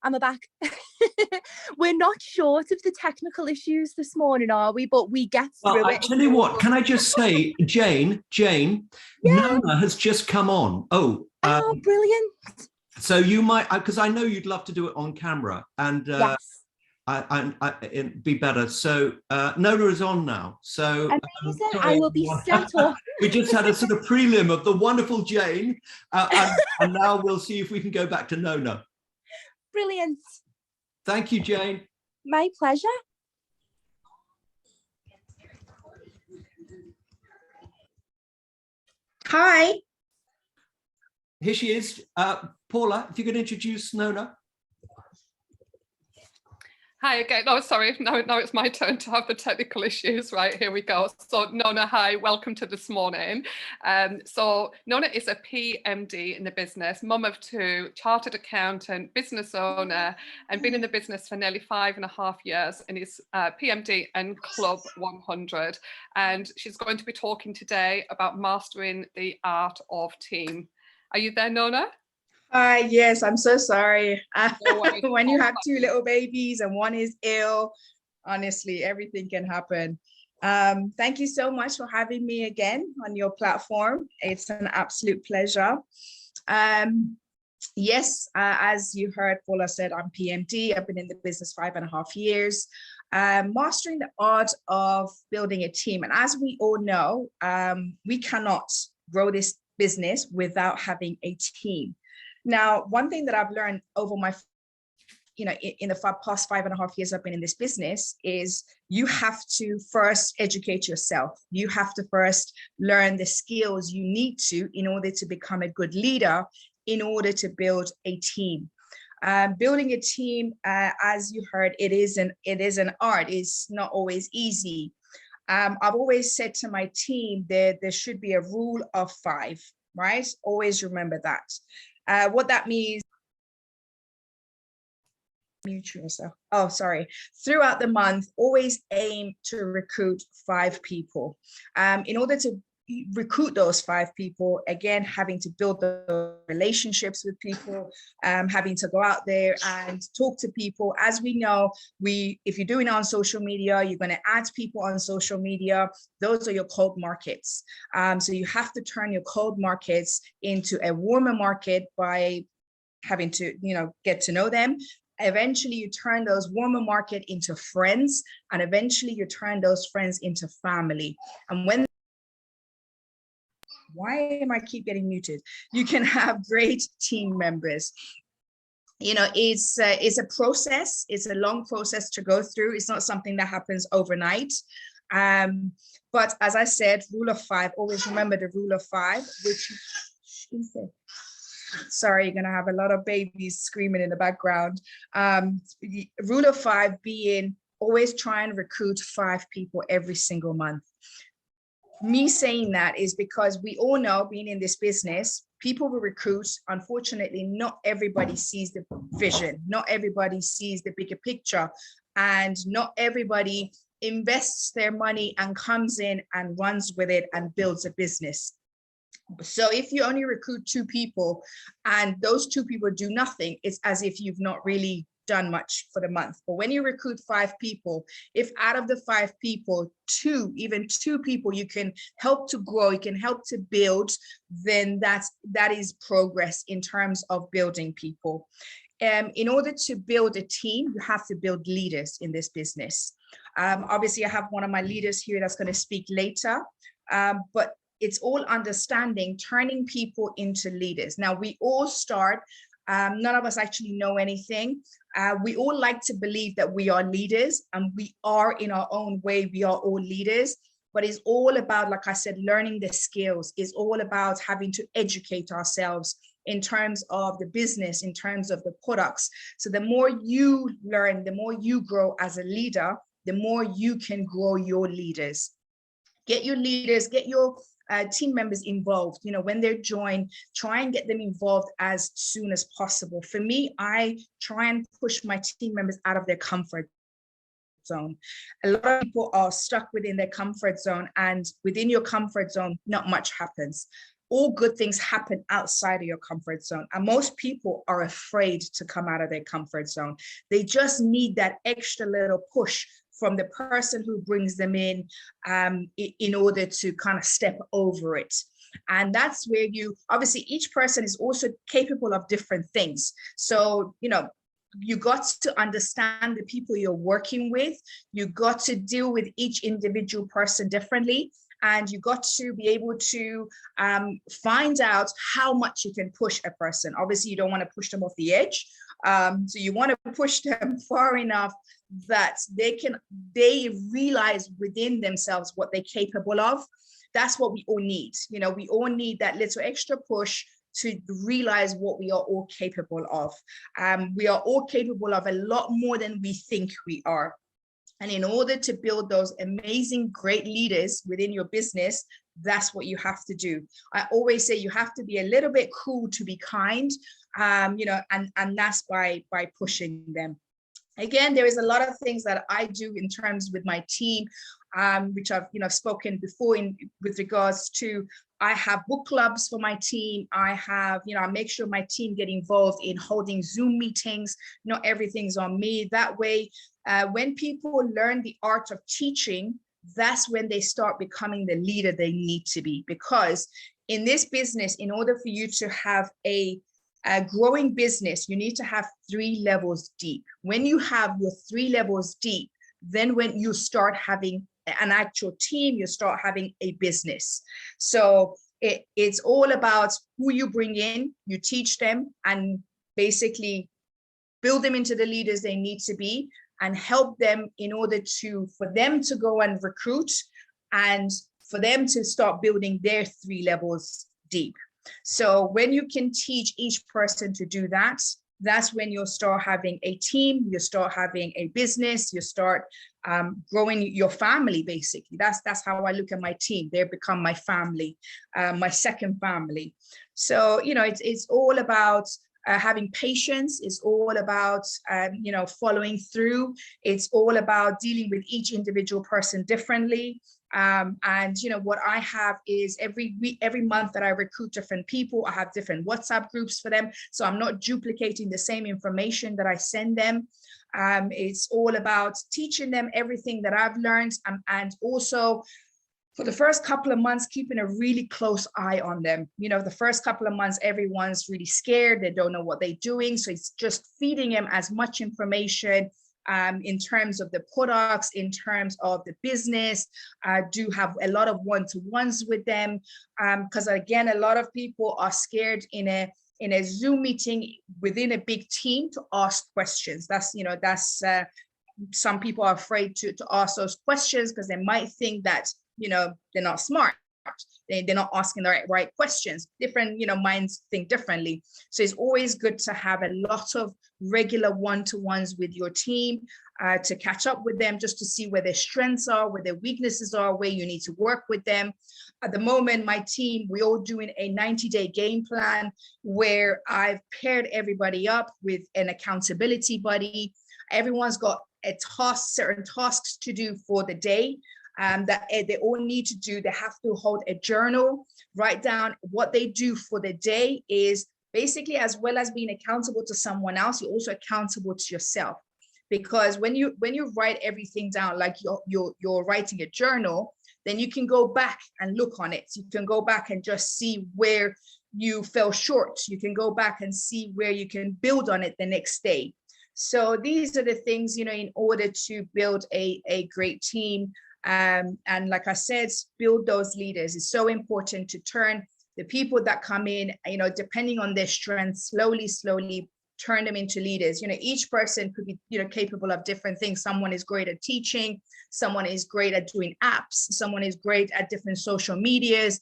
I'm back. We're not short of the technical issues this morning, are we? But we get through it. I tell you what, can I just say, Jayne, Nona has just come on. Oh, brilliant. So you might, because I know you'd love to do it on camera, and yes. it'd be better. So Nona is on now. So amazing. I will be set up. We just had a sort of prelim of the wonderful Jayne, and now we'll see if we can go back to Nona. Brilliant. Thank you, Jayne. My pleasure. Hi. Here she is. Paula, if you could introduce Nona. Hi again. Oh, sorry. Now it's my turn to have the technical issues. Right, here we go. So Nona, hi, welcome to this morning. So Nona is a PMD in the business, mum of two, chartered accountant, business owner, and been in the business for nearly 5.5 years, and is PMD and Club 100. And she's going to be talking today about mastering the art of team. Are you there, Nona? Yes, I'm so sorry. When you have two little babies and one is ill, honestly, everything can happen. Thank you so much for having me again on your platform. It's an absolute pleasure. Yes, as you heard, Paula said, I'm PMD. I've been in the business 5.5 years, mastering the art of building a team. And as we all know, we cannot grow this business without having a team. Now, one thing that I've learned over my, in the past 5.5 years I've been in this business is you have to first educate yourself. You have to first learn the skills you need to in order to become a good leader, in order to build a team. Building a team, as you heard, it is an art. It's not always easy. I've always said to my team that there should be a rule of 5, right? Always remember that. What that means, mute yourself. Oh, sorry. Throughout the month, always aim to recruit 5 people. In order to recruit those 5 people, again, having to build the relationships with people, having to go out there and talk to people. As we know, if you're doing it on social media, you're going to add people on social media. Those are your cold markets. So you have to turn your cold markets into a warmer market by having to, get to know them. Eventually you turn those warmer market into friends, and eventually you turn those friends into family. And when why am I keep getting muted? You can have great team members. It's a process. It's a long process to go through. It's not something that happens overnight. But as I said, rule of 5, always remember the rule of 5, which is it? Sorry, you're going to have a lot of babies screaming in the background. Rule of 5 being always try and recruit 5 people every single month. Me saying that is because we all know, being in this business, people will recruit. Unfortunately, not everybody sees the vision. Not everybody sees the bigger picture, and not everybody invests their money and comes in and runs with it and builds a business. So if you only recruit 2 people and those 2 people do nothing, it's as if you've not really done much for the month. But when you recruit 5 people, if out of the 5 people, even two people you can help to grow, you can help to build, then that is progress in terms of building people. In order to build a team, you have to build leaders in this business. Obviously, I have one of my leaders here that's going to speak later, but it's all understanding, turning people into leaders. Now, we all start, none of us actually know anything. We all like to believe that we are leaders, and we are in our own way, we are all leaders, but it's all about, like I said, learning the skills. It's all about having to educate ourselves in terms of the business, in terms of the products. So the more you learn, the more you grow as a leader, the more you can grow your leaders. Get your leaders, get your team members involved. You know, when they're joined, try and get them involved as soon as possible. For me, I try and push my team members out of their comfort zone. A lot of people are stuck within their comfort zone, and within your comfort zone, not much happens. All good things happen outside of your comfort zone. And most people are afraid to come out of their comfort zone. They just need that extra little push from the person who brings them in order to kind of step over it. And that's where obviously each person is also capable of different things. So, you know, you got to understand the people you're working with. You got to deal with each individual person differently. And you got to be able to find out how much you can push a person. Obviously, you don't want to push them off the edge. So you want to push them far enough that they realize within themselves what they're capable of. That's what we all need. You know, we all need that little extra push to realize what we are all capable of. We are all capable of a lot more than we think we are. And in order to build those amazing, great leaders within your business, that's what you have to do. I always say you have to be a little bit cruel to be kind, you know, and that's by pushing them. Again, there is a lot of things that I do in terms with my team, which I've spoken before with regards to. I have book clubs for my team. I have, I make sure my team get involved in holding Zoom meetings. Not everything's on me. That way, when people learn the art of teaching, that's when they start becoming the leader they need to be. Because in this business, in order for you to have a growing business, you need to have 3 levels deep. When you have your 3 levels deep, then when you start having an actual team, you start having a business. So it's all about who you bring in, you teach them, and basically build them into the leaders they need to be, and help them in order for them to go and recruit, and for them to start building their 3 levels deep. So when you can teach each person to do that, that's when you'll start having a team, you start having a business, you start growing your family, basically. That's how I look at my team. They become my family, my second family. So, it's all about having patience. It's all about, following through. It's all about dealing with each individual person differently. And what I have is every month that I recruit different people, I have different WhatsApp groups for them. So I'm not duplicating the same information that I send them. It's all about teaching them everything that I've learned, and also for the first couple of months, keeping a really close eye on them. The first couple of months, everyone's really scared. They don't know what they're doing. So it's just feeding them as much information in terms of the products, in terms of the business. I do have a lot of one-to-ones with them, because again, a lot of people are scared in a Zoom meeting within a big team to ask questions. That's some people are afraid to ask those questions because they might think that they're not smart. They're not asking the right questions. Different minds think differently. So it's always good to have a lot of regular one-to-ones with your team, to catch up with them, just to see where their strengths are, where their weaknesses are, where you need to work with them. At the moment, my team, we're all doing a 90-day game plan where I've paired everybody up with an accountability buddy. Everyone's got certain tasks to do for the day. That they all need to do. They have to hold a journal, write down what they do for the day is basically, as well as being accountable to someone else, you're also accountable to yourself. Because when you write everything down, like you're writing a journal, then you can go back and look on it. You can go back and just see where you fell short. You can go back and see where you can build on it the next day. So these are the things, you know, in order to build a great team. And like I said, build those leaders. It's so important to turn the people that come in, you know, depending on their strengths, slowly turn them into leaders. You know, each person could be, you know, capable of different things. Someone is great at teaching, someone is great at doing apps, someone is great at different social medias.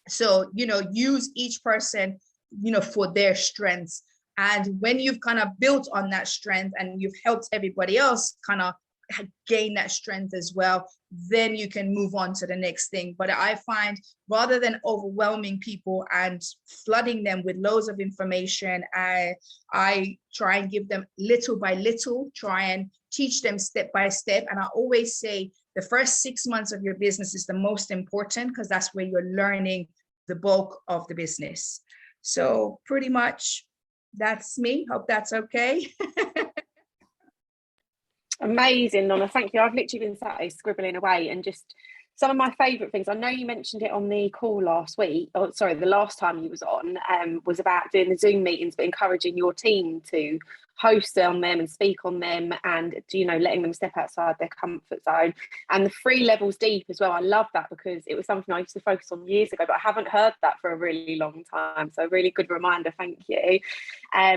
So, you know, use each person, you know, for their strengths. And when you've kind of built on that strength and you've helped everybody else kind of gain that strength as well, then you can move on to the next thing. But I find, rather than overwhelming people and flooding them with loads of information, I try and give them little by little, try and teach them step by step. And I always say the first 6 months of your business is the most important, because that's where you're learning the bulk of the business. So pretty much that's me. Hope that's okay. Amazing, Nona. Thank you. I've literally been sat here scribbling away, and just some of my favourite things. I know you mentioned it on the call last week, or sorry, the last time you was on, was about doing the Zoom meetings, but encouraging your team to host on them and speak on them, and, you know, letting them step outside their comfort zone. And the 3 levels deep as well. I love that, because it was something I used to focus on years ago, but I haven't heard that for a really long time. So really good reminder. Thank you.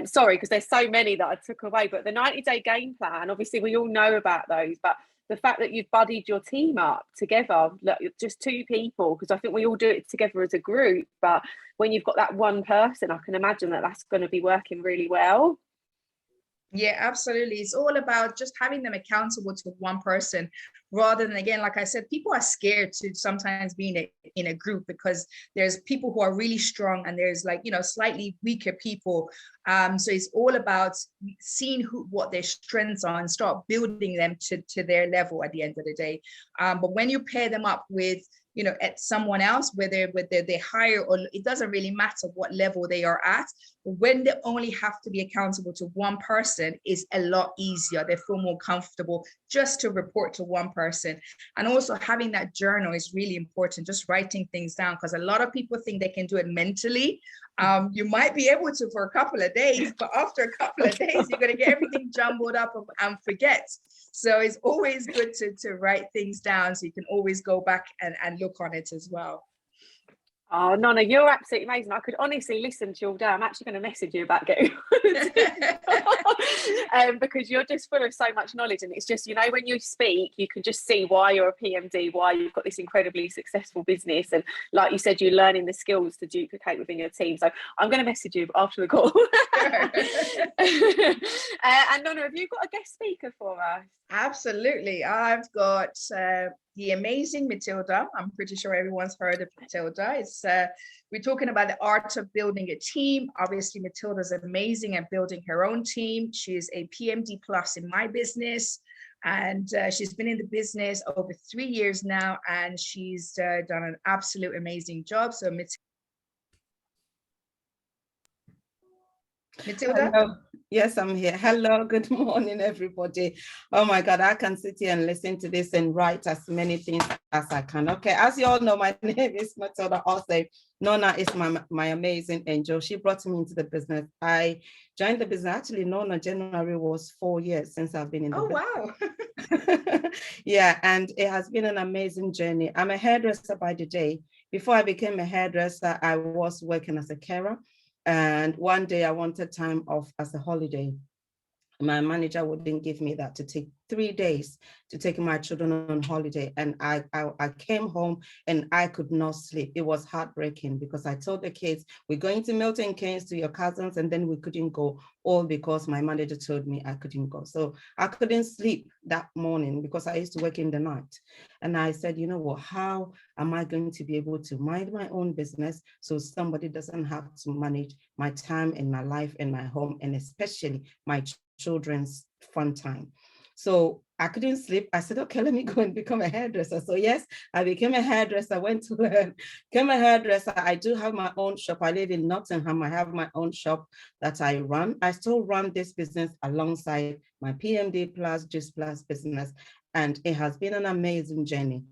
Sorry, because there's so many that I took away, but the 90-day game plan, obviously we all know about those, but the fact that you've buddied your team up together, look, just 2 people, because I think we all do it together as a group, but when you've got that one person, I can imagine that that's going to be working really well. Yeah, absolutely. It's all about just having them accountable to one person, rather than, again, like I said, people are scared to sometimes be in a group, because there's people who are really strong and there's, like, you know, slightly weaker people. So it's all about seeing what their strengths are and start building them to their level at the end of the day. But when you pair them up with, you know, at someone else, whether they're higher, or it doesn't really matter what level they are at, when they only have to be accountable to one person, is a lot easier. They feel more comfortable just to report to one person. And also having that journal is really important, just writing things down, because a lot of people think they can do it mentally. You might be able to for a couple of days, but after a couple of days, you're going to get everything jumbled up and forget. So it's always good to write things down, so you can always go back and look on it as well. Oh, Nona, you're absolutely amazing. I could honestly listen to you all day. I'm actually going to message you about getting because you're just full of so much knowledge. And it's just, you know, when you speak, you can just see why you're a PMD, why you've got this incredibly successful business. And like you said, you're learning the skills to duplicate within your team. So I'm going to message you after the call. And Nona, have you got a guest speaker for us? Absolutely. I've got the amazing Matilda. I'm pretty sure everyone's heard of Matilda. It's we're talking about the art of building a team. Obviously, Matilda's amazing at building her own team. She's a PMD plus in my business, and she's been in the business over 3 years now, and she's done an absolute amazing job. So Matilda? Hello. Yes, I'm here. Hello, good morning, everybody. Oh my God, I can sit here and listen to this and write as many things as I can. Okay, as you all know, my name is Matilda. Also, Nona is my amazing angel. She brought me into the business. I joined the business. Actually, Nona, January was 4 years since I've been in the business. Wow. Yeah, and it has been an amazing journey. I'm a hairdresser by the day. Before I became a hairdresser, I was working as a carer. And one day I wanted time off as a holiday. My manager wouldn't give me that, to take 3 days to take my children on holiday. And I came home and I could not sleep. It was heartbreaking, because I told the kids, we're going to Milton Keynes to your cousins, and then we couldn't go, all because my manager told me I couldn't go. So I couldn't sleep that morning, because I used to work in the night. And I said, you know what, how am I going to be able to mind my own business so somebody doesn't have to manage my time and my life and my home, and especially my children's fun time? So I couldn't sleep. I said, okay, let me go and become a hairdresser. So yes, I became a hairdresser, went to learn, became a hairdresser. I do have my own shop. I live in Nottingham. I have my own shop that I run. I still run this business alongside my PMD plus Gist plus business. And it has been an amazing journey.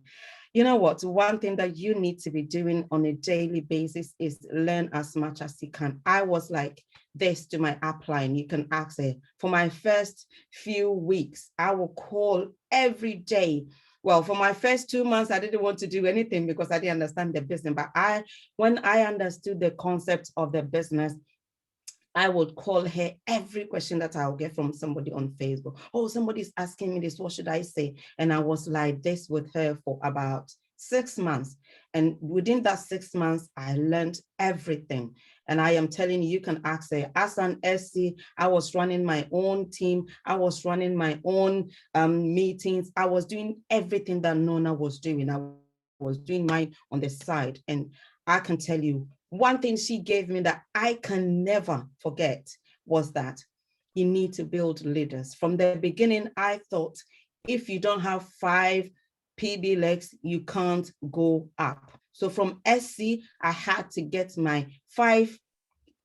You know what? One thing that you need to be doing on a daily basis is learn as much as you can. I was like this to my upline. You can ask it. For my first few weeks, I will call every day. Well, for my first 2 months, I didn't want to do anything because I didn't understand the business. But when I understood the concept of the business, I would call her every question that I'll get from somebody on Facebook. Oh, somebody's asking me this, what should I say? And I was like this with her for about 6 months. And within that 6 months, I learned everything. And I am telling you, you can ask her. As an SC, I was running my own team. I was running my own meetings. I was doing everything that Nona was doing. I was doing mine on the side. And I can tell you, one thing she gave me that I can never forget was that you need to build leaders. From the beginning, I thought if you don't have 5 PB legs, you can't go up. So from SC, I had to get my 5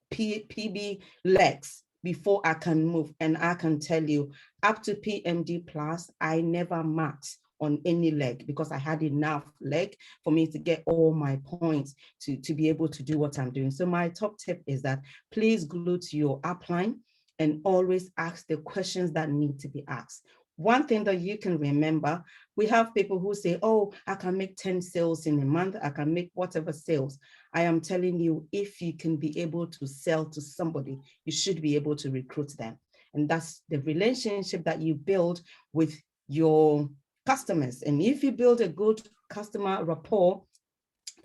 PB legs before I can move. And I can tell you, up to PMD plus, I never maxed on any leg because I had enough leg for me to get all my points to be able to do what I'm doing. So my top tip is that please glue to your upline and always ask the questions that need to be asked. One thing that you can remember, we have people who say, oh, I can make 10 sales in a month. I can make whatever sales. I am telling you, if you can be able to sell to somebody, you should be able to recruit them. And that's the relationship that you build with your customers. And if you build a good customer rapport,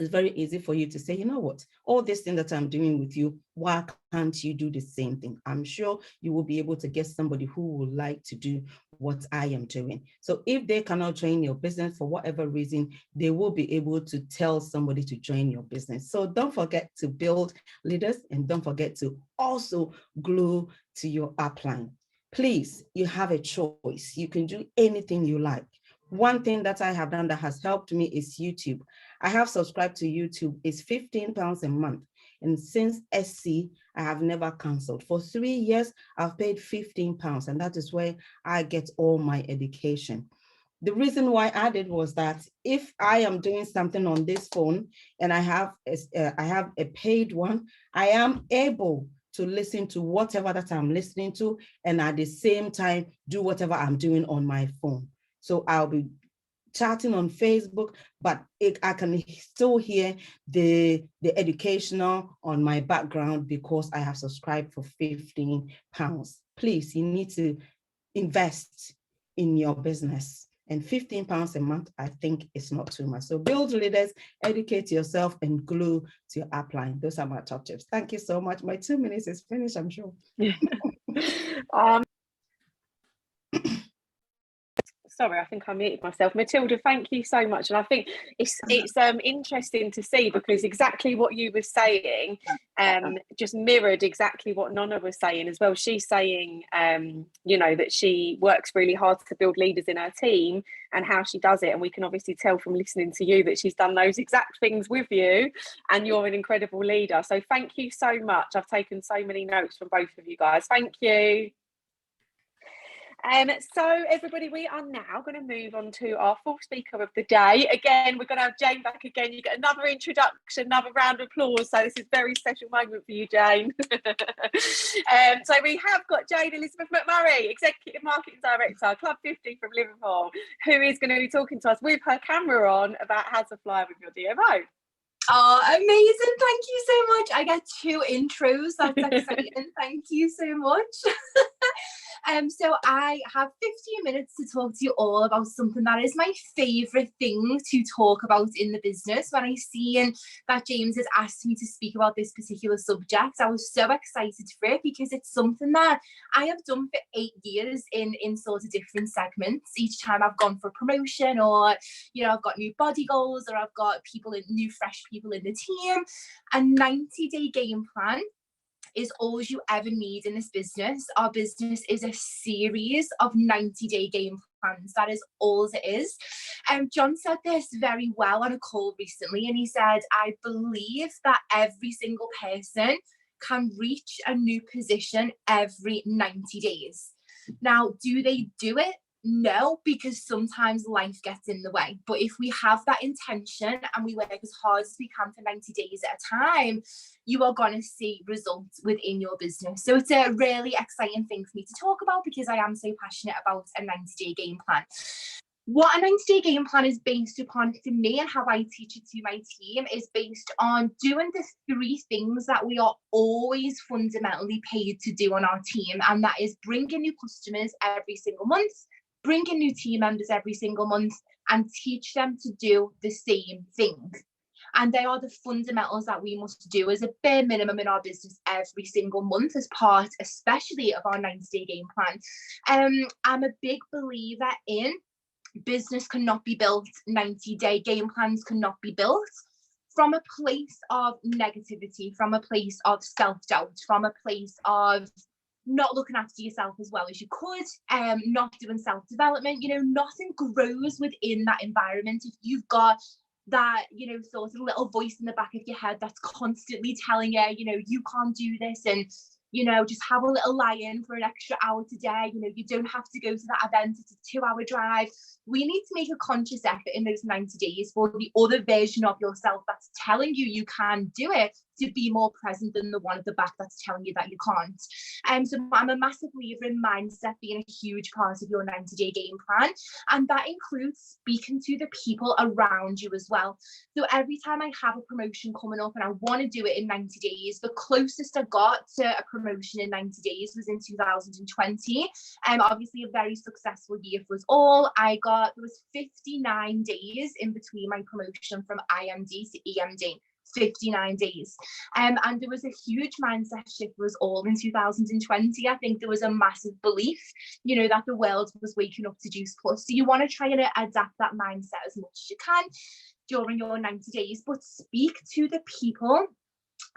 it's very easy for you to say, you know what, all this thing that I'm doing with you, why can't you do the same thing? I'm sure you will be able to get somebody who would like to do what I am doing. So if they cannot join your business for whatever reason, they will be able to tell somebody to join your business. So don't forget to build leaders and don't forget to also glue to your upline. Please, you have a choice. You can do anything you like. One thing that I have done that has helped me is YouTube. I have subscribed to YouTube. It's £15 a month. And since SC, I have never canceled. For 3 years, I've paid £15, and that is where I get all my education. The reason why I did was that if I am doing something on this phone and I have a paid one, I am able to listen to whatever that I'm listening to, and at the same time, do whatever I'm doing on my phone. So I'll be chatting on Facebook, but I can still hear the educational on my background because I have subscribed for £15. Please, you need to invest in your business. And £15 a month, I think it's not too much. So build leaders, educate yourself, and glue to your upline. Those are my top tips. Thank you so much. My 2 minutes is finished, I'm sure. Sorry, I think I muted myself. Matilda, thank you so much. And I think it's interesting to see because exactly what you were saying just mirrored exactly what Nona was saying as well. She's saying, you know, that she works really hard to build leaders in her team and how she does it. And we can obviously tell from listening to you that she's done those exact things with you and you're an incredible leader. So thank you so much. I've taken so many notes from both of you guys. Thank you. So everybody, we are now going to move on to our fourth speaker of the day. Again, we're going to have Jayne back again. You get another introduction, another round of applause. So this is a very special moment for you, Jayne. So we have got Jade Elizabeth Mcmurray, Executive Marketing Director, Club 50 from Liverpool, who is going to be talking to us with her camera on about how to fly with your DMO. Oh, amazing. Thank you so much. I get 2 intros. That's exciting. Thank you so much. So I have 15 minutes to talk to you all about something that is my favourite thing to talk about in the business. When I see that James has asked me to speak about this particular subject, I was so excited for it because it's something that I have done for 8 years in sort of different segments. Each time I've gone for promotion or, you know, I've got new body goals or I've got new fresh people in the team, a 90-day game plan is all you ever need in this business. Our business is a series of 90-day game plans. That is all it is. John said this very well on a call recently, and he said, I believe that every single person can reach a new position every 90 days. Now, do they do it? No, because sometimes life gets in the way. But if we have that intention and we work as hard as we can for 90 days at a time, you are going to see results within your business. So it's a really exciting thing for me to talk about because I am so passionate about a 90-day game plan. What a 90-day game plan is based upon for me and how I teach it to my team is based on doing the 3 things that we are always fundamentally paid to do on our team. And that is bringing new customers every single month, bringing new team members every single month, and teach them to do the same thing. And they are the fundamentals that we must do as a bare minimum in our business every single month as part, especially of our 90-day game plan. I'm a big believer in business cannot be built, 90-day game plans cannot be built from a place of negativity, from a place of self-doubt, from a place of not looking after yourself as well as you could, not doing self-development. Nothing grows within that environment if you've got that, sort of little voice in the back of your head that's constantly telling you, you can't do this, and just have a little lie-in for an extra hour today. You don't have to go to that event. It's a 2-hour drive. We need to make a conscious effort in those 90 days for the other version of yourself that's telling you you can do it to be more present than the one at the back that's telling you that you can't. So I'm a massive believer in mindset being a huge part of your 90-day game plan. And that includes speaking to the people around you as well. So every time I have a promotion coming up and I want to do it in 90 days, the closest I got to a promotion in 90 days was in 2020. Obviously a very successful year for us all. There was 59 days in between my promotion from IMD to EMD. 59 days. And there was a huge mindset shift for us all in 2020. I think there was a massive belief, that the world was waking up to Juice Plus. So you want to try and adapt that mindset as much as you can during your 90 days, but speak to the people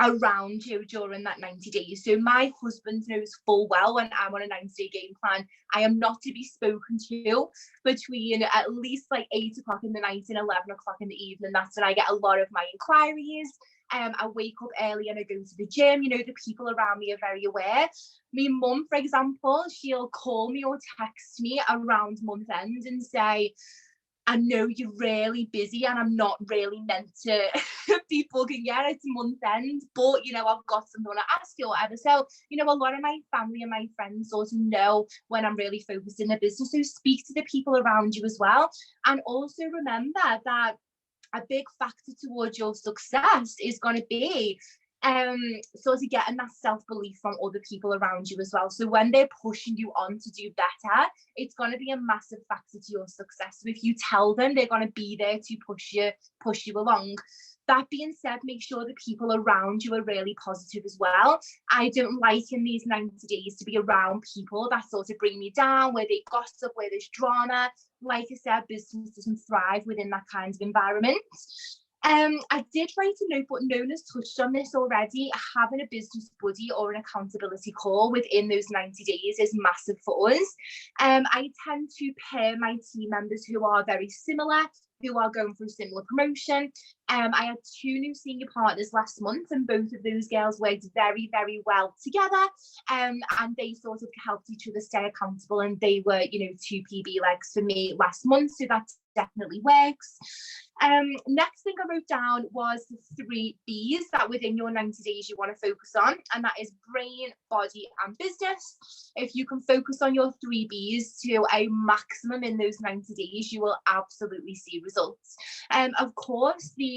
around you during that 90 days. So my husband knows full well when I'm on a 90-day game plan, I am not to be spoken to between at least like 8 o'clock in the night and 11 o'clock in the evening. That's when I get a lot of my inquiries. I wake up early and I go to the gym. The people around me are very aware. My mum, for example, she'll call me or text me around month end and say, I know you're really busy and I'm not really meant to be bugging you. It's month end, but I've got something to ask you or whatever. So, a lot of my family and my friends sort of know when I'm really focused in the business. So speak to the people around you as well. And also remember that a big factor towards your success is going to be sort of getting that self-belief from other people around you as well. So when they're pushing you on to do better, it's going to be a massive factor to your success. So if you tell them, they're going to be there to push you along. That being said, make sure the people around you are really positive as well. I don't like in these 90 days to be around people that sort of bring me down, where they gossip, where there's drama. Like I said, business doesn't thrive within that kind of environment. I did write a note, but Nona's touched on this already. Having a business buddy or an accountability call within those 90 days is massive for us. I tend to pair my team members who are very similar, who are going through similar promotion. I had 2 new senior partners last month, and both of those girls worked very, very well together. And they sort of helped each other stay accountable, and they were, 2 PB legs for me last month. So that definitely works. Next thing I wrote down was the 3 Bs that within your 90 days you want to focus on, and that is brain, body, and business. If you can focus on your 3 Bs to a maximum in those 90 days, you will absolutely see results. Of course, the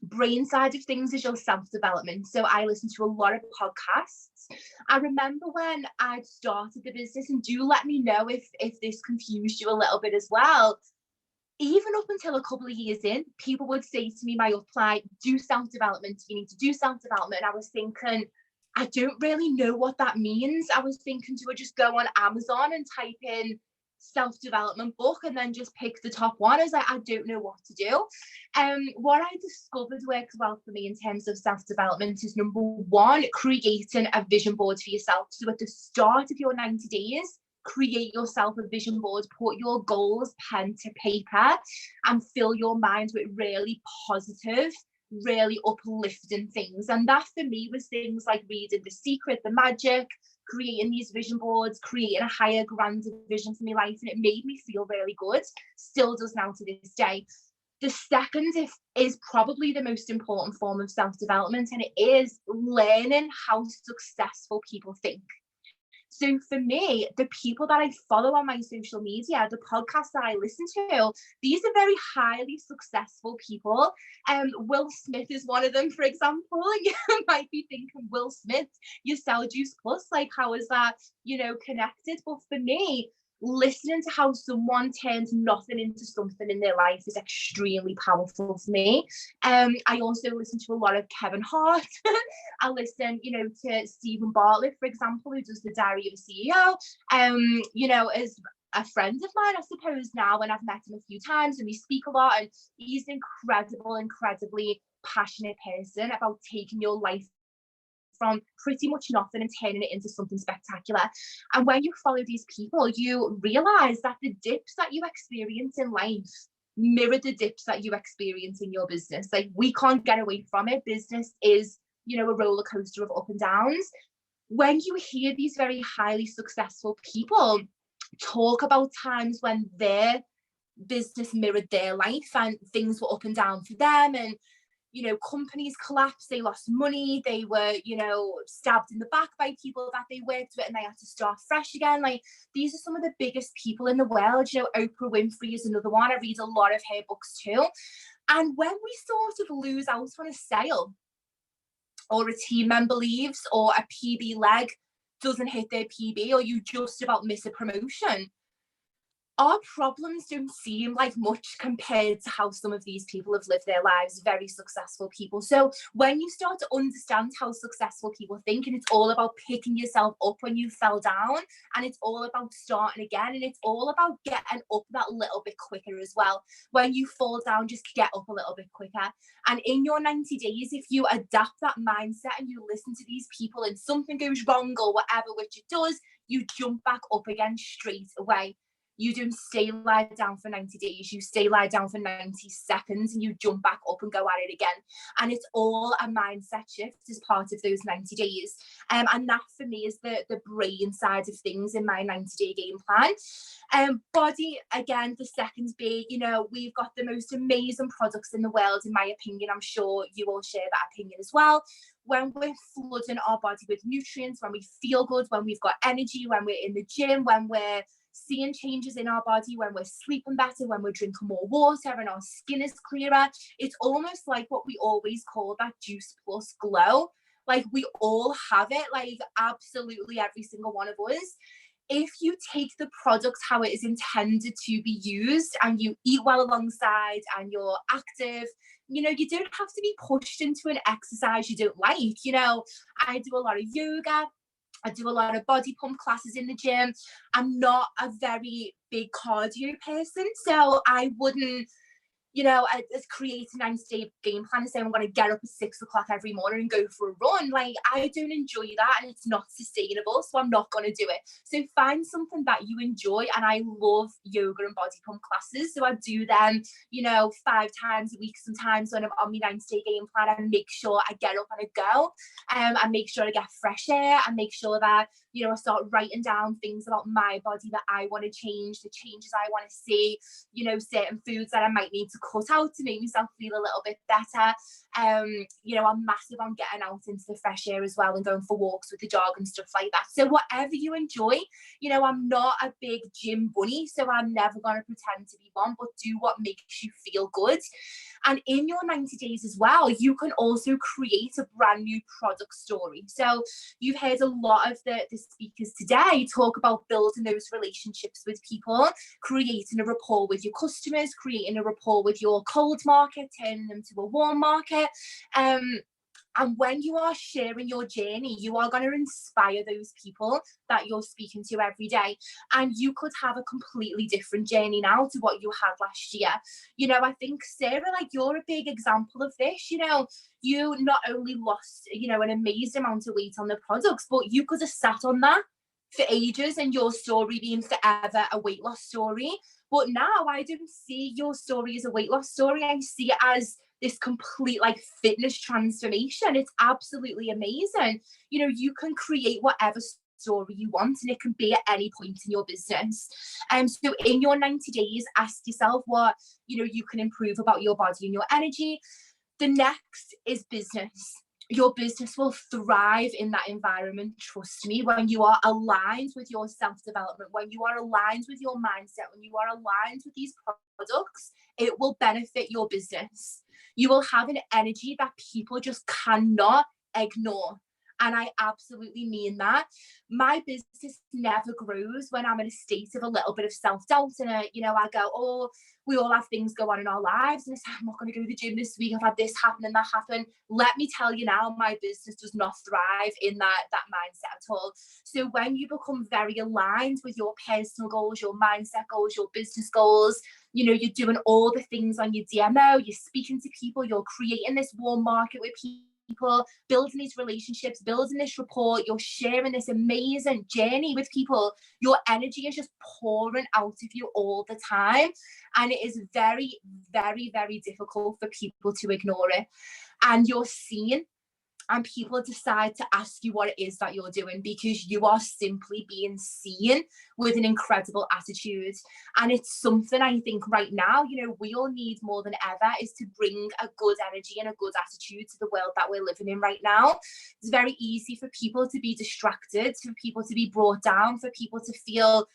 brain side of things is your self-development. So I listen to a lot of podcasts. I remember when I started the business, and do let me know if this confused you a little bit as well. Even up until a couple of years in, people would say to me, my upline, do self-development, you need to do self-development. And I was thinking, I don't really know what that means. I was thinking, do I just go on Amazon and type in self-development book and then just pick the top one. I was like, I don't know what to do. What I discovered works well for me in terms of self-development is, number one, creating a vision board for yourself. So at the start of your 90 days, create yourself a vision board, put your goals pen to paper and fill your mind with really positive, really uplifting things. And that for me was things like reading The Secret, The Magic, creating these vision boards, creating a higher, grander vision for my life. And it made me feel really good, still does now to this day. The second is probably the most important form of self-development, and it is learning how successful people think. So for me, the people that I follow on my social media, the podcasts that I listen to, these are very highly successful people. Will Smith is one of them, for example. You might be thinking, Will Smith, you sell Juice Plus, like how is that, connected? But for me, listening to how someone turns nothing into something in their life is extremely powerful for me. I also listen to a lot of Kevin Hart. I listen, to Stephen Bartlett, for example, who does the Diary of a CEO. As a friend of mine, I suppose now, and I've met him a few times and we speak a lot, and he's an incredibly passionate person about taking your life from pretty much nothing and turning it into something spectacular. And when you follow these people, you realize that the dips that you experience in life mirror the dips that you experience in your business. Like, we can't get away from it. Business is, a roller coaster of up and downs. When you hear these very highly successful people talk about times when their business mirrored their life and things were up and down for them, and companies collapsed, they lost money, they were, stabbed in the back by people that they worked with, and they had to start fresh again. Like, these are some of the biggest people in the world. Oprah Winfrey is another one. I read a lot of her books too. And when we sort of lose out on a sale, or a team member leaves, or a PB leg doesn't hit their PB, or you just about miss a promotion, our problems don't seem like much compared to how some of these people have lived their lives, very successful people. So when you start to understand how successful people think, and it's all about picking yourself up when you fell down, and it's all about starting again, and it's all about getting up that little bit quicker as well. When you fall down, just get up a little bit quicker. And in your 90 days, if you adapt that mindset and you listen to these people and something goes wrong or whatever, which it does, you jump back up again straight away. You don't stay lie down for 90 days, you stay lie down for 90 seconds and you jump back up and go at it again. And it's all a mindset shift as part of those 90 days. And that for me is the brain side of things in my 90-day game plan. Body, again, the second big, we've got the most amazing products in the world, in my opinion. I'm sure you all share that opinion as well. When we're flooding our body with nutrients, when we feel good, when we've got energy, when we're in the gym, when we're seeing changes in our body, when we're sleeping better, when we're drinking more water and our skin is clearer, it's almost like what we always call that Juice Plus glow. Like, we all have it, like absolutely every single one of us. If you take the product how it is intended to be used, and you eat well alongside, and you're active, you don't have to be pushed into an exercise you don't like. I do a lot of yoga, I do a lot of body pump classes in the gym. I'm not a very big cardio person, so I wouldn't, create a 90-day game plan and say I'm going to get up at 6 o'clock every morning and go for a run. Like, I don't enjoy that, and it's not sustainable, so I'm not going to do it. So find something that you enjoy, and I love yoga and body pump classes, so I do them 5 times a week sometimes when I'm on my 90-day game plan. I make sure I get up and I go, I make sure I get fresh air, I make sure that I start writing down things about my body that I want to change, the changes I want to see, certain foods that I might need to cut out to make myself feel a little bit better. I'm massive on getting out into the fresh air as well, and going for walks with the dog and stuff like that. So whatever you enjoy, I'm not a big gym bunny, so I'm never going to pretend to be one, but do what makes you feel good. And in your 90 days as well, you can also create a brand new product story. So you've heard a lot of the speakers today talk about building those relationships with people, creating a rapport with your customers, creating a rapport with your cold market, turning them to a warm market. And when you are sharing your journey, you are going to inspire those people that you're speaking to every day. And you could have a completely different journey now to what you had last year. You know, I think, Sara, like, you're a big example of this. You know, you not only lost, you know, an amazing amount of weight on the products, but you could have sat on that for ages and your story being forever a weight loss story. But now I don't see your story as a weight loss story. I see it as this complete, like, fitness transformation. It's absolutely amazing. You know, you can create whatever story you want, and it can be at any point in your business. So in your 90 days, ask yourself what, you know, you can improve about your body and your energy. The next is business. Your business will thrive in that environment, trust me, when you are aligned with your self-development, when you are aligned with your mindset, when you are aligned with these products, it will benefit your business. You will have an energy that people just cannot ignore. And I absolutely mean that. My business never grows when I'm in a state of a little bit of self-doubt, and you know, I go, oh, we all have things go on in our lives, and I'm not going to go to the gym this week. I've had this happen and that happen. Let me tell you now, my business does not thrive in that mindset at all. So when you become very aligned with your personal goals, your mindset goals, your business goals, you know, you're doing all the things on your DMO, you're speaking to people, you're creating this warm market with people, building these relationships, building this rapport, you're sharing this amazing journey with people, your energy is just pouring out of you all the time, and it is very, very, very difficult for people to ignore it. And you're seen, and people decide to ask you what it is that you're doing, because you are simply being seen with an incredible attitude. And it's something I think right now, you know, we all need more than ever, is to bring a good energy and a good attitude to the world that we're living in right now. It's very easy for people to be distracted, for people to be brought down, for people to feel,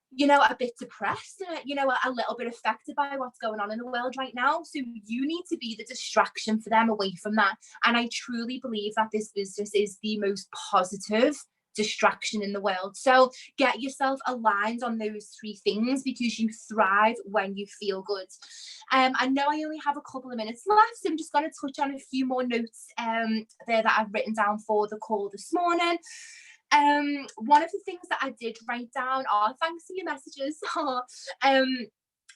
you know, a bit depressed, you know, a little bit affected by what's going on in the world right now. So you need to be the distraction for them away from that. And I truly believe that this business is the most positive distraction in the world. So get yourself aligned on those three things, because you thrive when you feel good. I know I only have a couple of minutes left, so I'm just going to touch on a few more notes there that I've written down for the call this morning. One of the things that I did write down, thanks for your messages,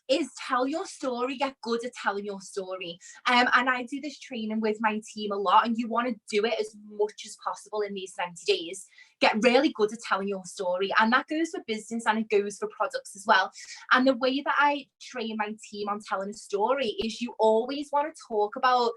is tell your story, get good at telling your story. And I do this training with my team a lot, and you want to do it as much as possible in these 90 days. Get really good at telling your story, and that goes for business and it goes for products as well. And the way that I train my team on telling a story is you always want to talk about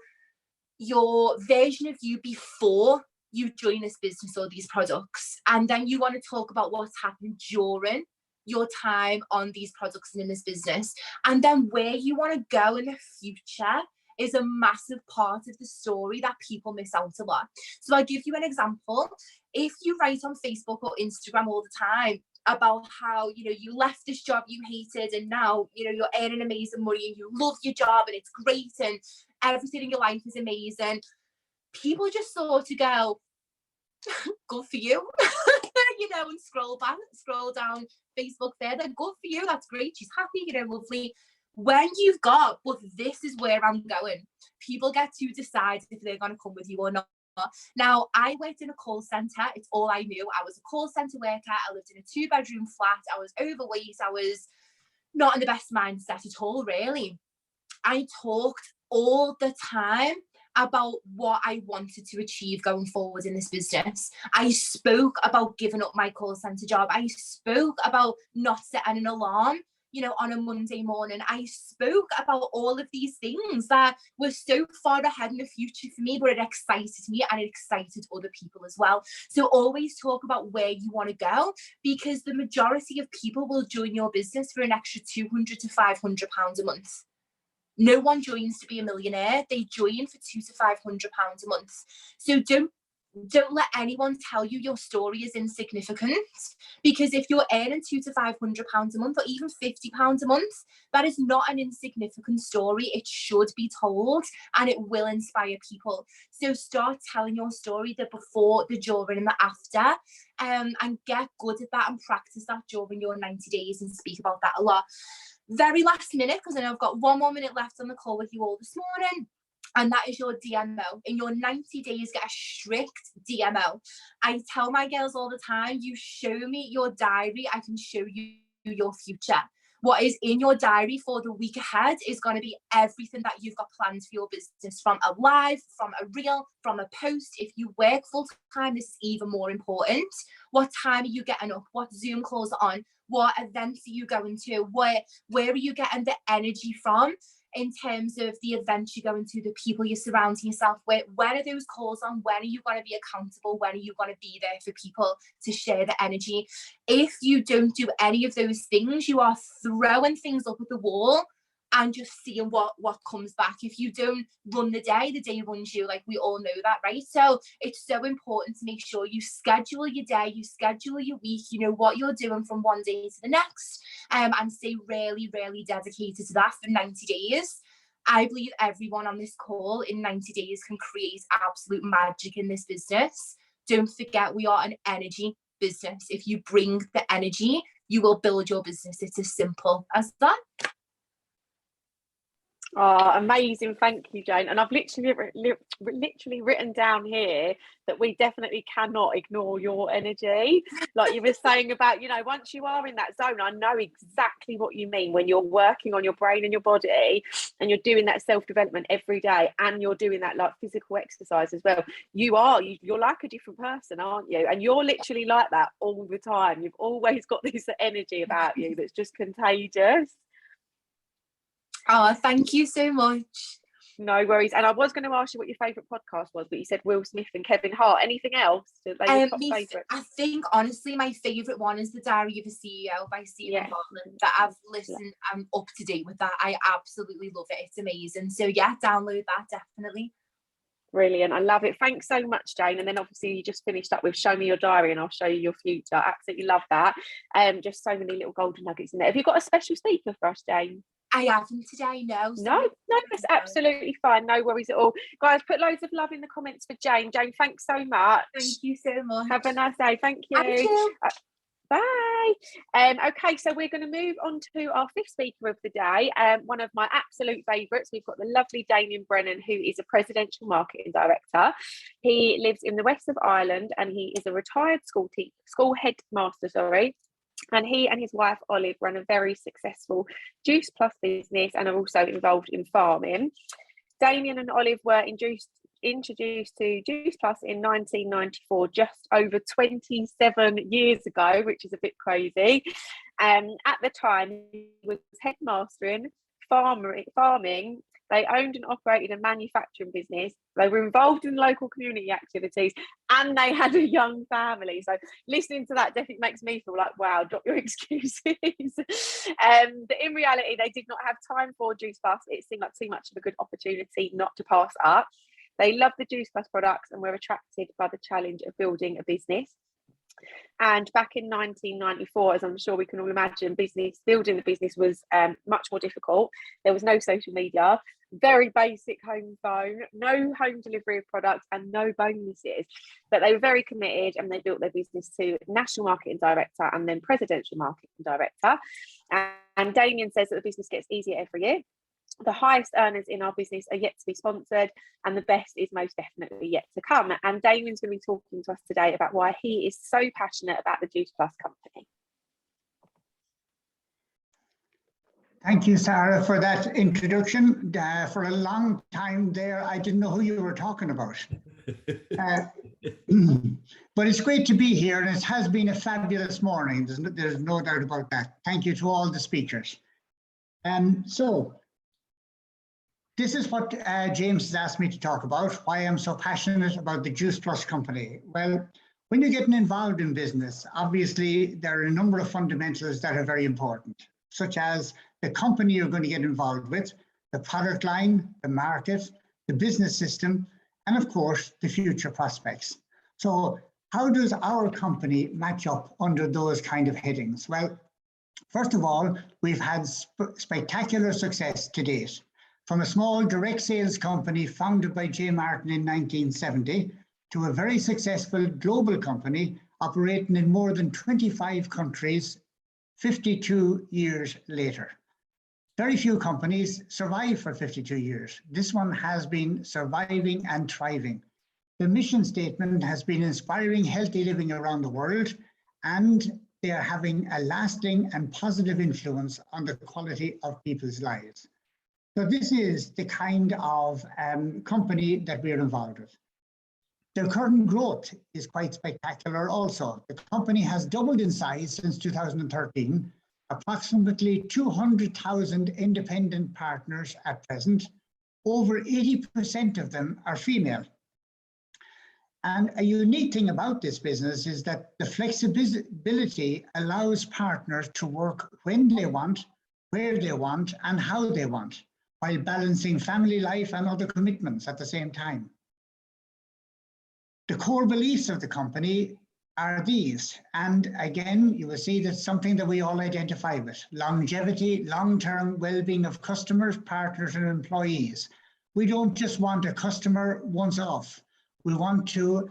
your version of you before you join this business or these products, and then you want to talk about what's happened during your time on these products and in this business, and then where you want to go in the future is a massive part of the story that people miss out a lot. So I'll give you an example. If you write on Facebook or Instagram all the time about how, you know, you left this job you hated and now, you know, you're earning amazing money and you love your job and it's great and everything in your life is amazing, people just sort of go, good for you, you know, and scroll down Facebook there, then good for you, that's great, she's happy, you know, lovely. When you've got, but this is where I'm going, people get to decide if they're going to come with you or not. Now, I worked in a call centre, it's all I knew. I was a call centre worker, I lived in a 2-bedroom flat, I was overweight, I was not in the best mindset at all, really. I talked all the time about what I wanted to achieve going forward in this business. I spoke about giving up my call centre job. I spoke about not setting an alarm, you know, on a Monday morning. I spoke about all of these things that were so far ahead in the future for me, but it excited me and it excited other people as well. So always talk about where you want to go, because the majority of people will join your business for an extra £200 to £500 a month. No one joins to be a millionaire. They join for £200 to £500 a month. So don't let anyone tell you your story is insignificant, because if you're earning £200 to £500 a month, or even £50 a month, that is not an insignificant story. It should be told, and it will inspire people. So start telling your story, the before, the during, and the after, and get good at that and practice that during your 90 days and speak about that a lot. Very last minute, because I know I've got 1 more minute left on the call with you all this morning. And that is your DMO. In your 90 days, get a strict DMO. I tell my girls all the time, you show me your diary, I can show you your future. What is in your diary for the week ahead is going to be everything that you've got planned for your business, from a live, from a reel, from a post. If you work full time, this is even more important. What time are you getting up? What Zoom calls are on? What events are you going to? Where are you getting the energy from? In terms of the events you're going to, the people you're surrounding yourself with, when are those calls on? When are you going to be accountable? When are you going to be there for people to share the energy? If you don't do any of those things, you are throwing things up at the wall and just seeing what comes back. If you don't run the day runs you. Like, we all know that, right? So it's so important to make sure you schedule your day, you schedule your week, you know what you're doing from one day to the next, and stay really, really dedicated to that for 90 days. I believe everyone on this call in 90 days can create absolute magic in this business. Don't forget, we are an energy business. If you bring the energy, you will build your business. It's as simple as that. Oh, amazing. Thank you, Jayne. And I've literally written down here that we definitely cannot ignore your energy. Like you were saying about, you know, once you are in that zone, I know exactly what you mean when you're working on your brain and your body and you're doing that self-development every day and you're doing that like physical exercise as well. You're like a different person, aren't you? And you're literally like that all the time. You've always got this energy about you that's just contagious. Oh, thank you so much. No worries. And I was going to ask you what your favourite podcast was, but you said Will Smith and Kevin Hart. Anything else? I think honestly my favourite one is The Diary of a CEO by Nessie Mclemon. That I've listened. I'm up to date with that. I absolutely love it. It's amazing. So yeah, download that definitely. Brilliant. I love it. Thanks so much, Jayne. And then obviously you just finished up with show me your diary and I'll show you your future. Absolutely love that. Just so many little golden nuggets in there. Have you got a special speaker for us, Jayne? I haven't today, no. No, that's absolutely fine. No worries at all. Guys, put loads of love in the comments for Jayne. Jayne, thanks so much. Thank you so much. Have a nice day. Thank you. Thank you. Bye. Okay, so we're going to move on to our fifth speaker of the day. One of my absolute favourites. We've got the lovely Damian Brennan, who is a presidential marketing director. He lives in the west of Ireland and he is a retired school headmaster, and he and his wife Olive run a very successful Juice Plus business and are also involved in farming. Damian and Olive were introduced to Juice Plus in 1994, just over 27 years ago, which is a bit crazy. At the time, he was headmastering farming. They owned and operated a manufacturing business. They were involved in local community activities and they had a young family. So listening to that definitely makes me feel like, wow, drop your excuses. But in reality, they did not have time for Juice Plus. It seemed like too much of a good opportunity not to pass up. They loved the Juice Plus products and were attracted by the challenge of building a business. And back in 1994, as I'm sure we can all imagine, building the business was much more difficult. There was no social media, very basic home phone, no home delivery of products and no bonuses. But they were very committed and they built their business to national marketing director and then presidential marketing director. And Damian says that the business gets easier every year. The highest earners in our business are yet to be sponsored and the best is most definitely yet to come. And Damian's going to be talking to us today about why he is so passionate about the Juice Plus company. Thank you, Sara, for that introduction. For a long time there, I didn't know who you were talking about. But it's great to be here and it has been a fabulous morning. There's no doubt about that. Thank you to all the speakers. So this is what James has asked me to talk about, why I'm so passionate about the Juice Plus company. Well, when you're getting involved in business, obviously there are a number of fundamentals that are very important, such as the company you're going to get involved with, the product line, the market, the business system, and of course, the future prospects. So how does our company match up under those kind of headings? Well, first of all, we've had spectacular success to date. From a small direct sales company founded by J. Martin in 1970 to a very successful global company operating in more than 25 countries 52 years later. Very few companies survive for 52 years. This one has been surviving and thriving. The mission statement has been inspiring healthy living around the world, and they are having a lasting and positive influence on the quality of people's lives. So this is the kind of company that we're involved with. Their current growth is quite spectacular also. The company has doubled in size since 2013, approximately 200,000 independent partners at present. Over 80% of them are female. And a unique thing about this business is that the flexibility allows partners to work when they want, where they want, and how they want, while balancing family life and other commitments at the same time. The core beliefs of the company are these, and again, you will see that's something that we all identify with: longevity, long-term well-being of customers, partners, and employees. We don't just want a customer once off. We want to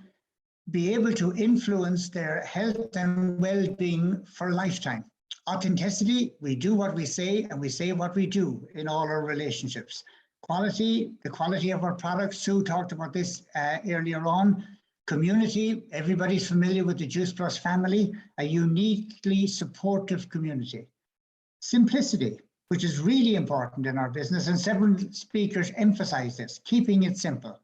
be able to influence their health and well-being for a lifetime. Authenticity, we do what we say and we say what we do in all our relationships. Quality, the quality of our products, Sue talked about this earlier on. Community, everybody's familiar with the Juice Plus family, a uniquely supportive community. Simplicity, which is really important in our business, and several speakers emphasize this, keeping it simple.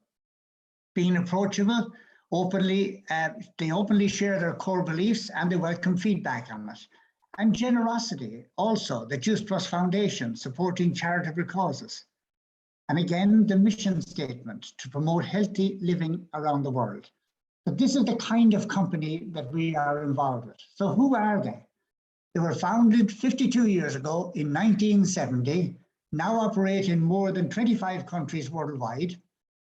Being approachable, they openly share their core beliefs and they welcome feedback on it. And generosity, also the Juice Plus Foundation, supporting charitable causes. And again, the mission statement to promote healthy living around the world. But this is the kind of company that we are involved with. So who are they? They were founded 52 years ago in 1970, now operate in more than 25 countries worldwide.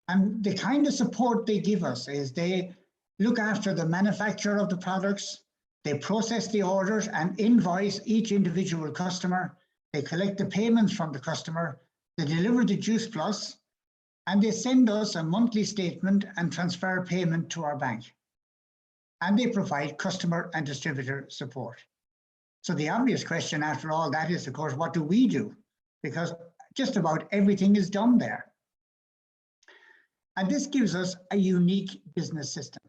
And the kind of support they give us is they look after the manufacture of the products, they process the orders and invoice each individual customer, they collect the payments from the customer, they deliver the Juice Plus, and they send us a monthly statement and transfer payment to our bank. And they provide customer and distributor support. So the obvious question after all that is, of course, what do we do? Because just about everything is done there. And this gives us a unique business system.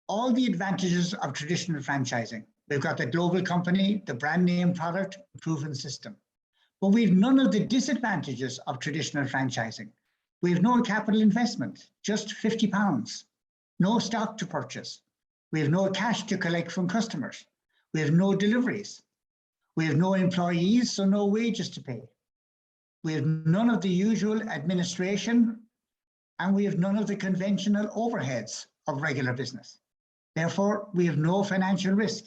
All the advantages of traditional franchising. We've got the global company, the brand name product, proven system. But we've none of the disadvantages of traditional franchising. We have no capital investment, just £50, no stock to purchase. We have no cash to collect from customers. We have no deliveries. We have no employees, so no wages to pay. We have none of the usual administration, and we have none of the conventional overheads of regular business. Therefore, we have no financial risk.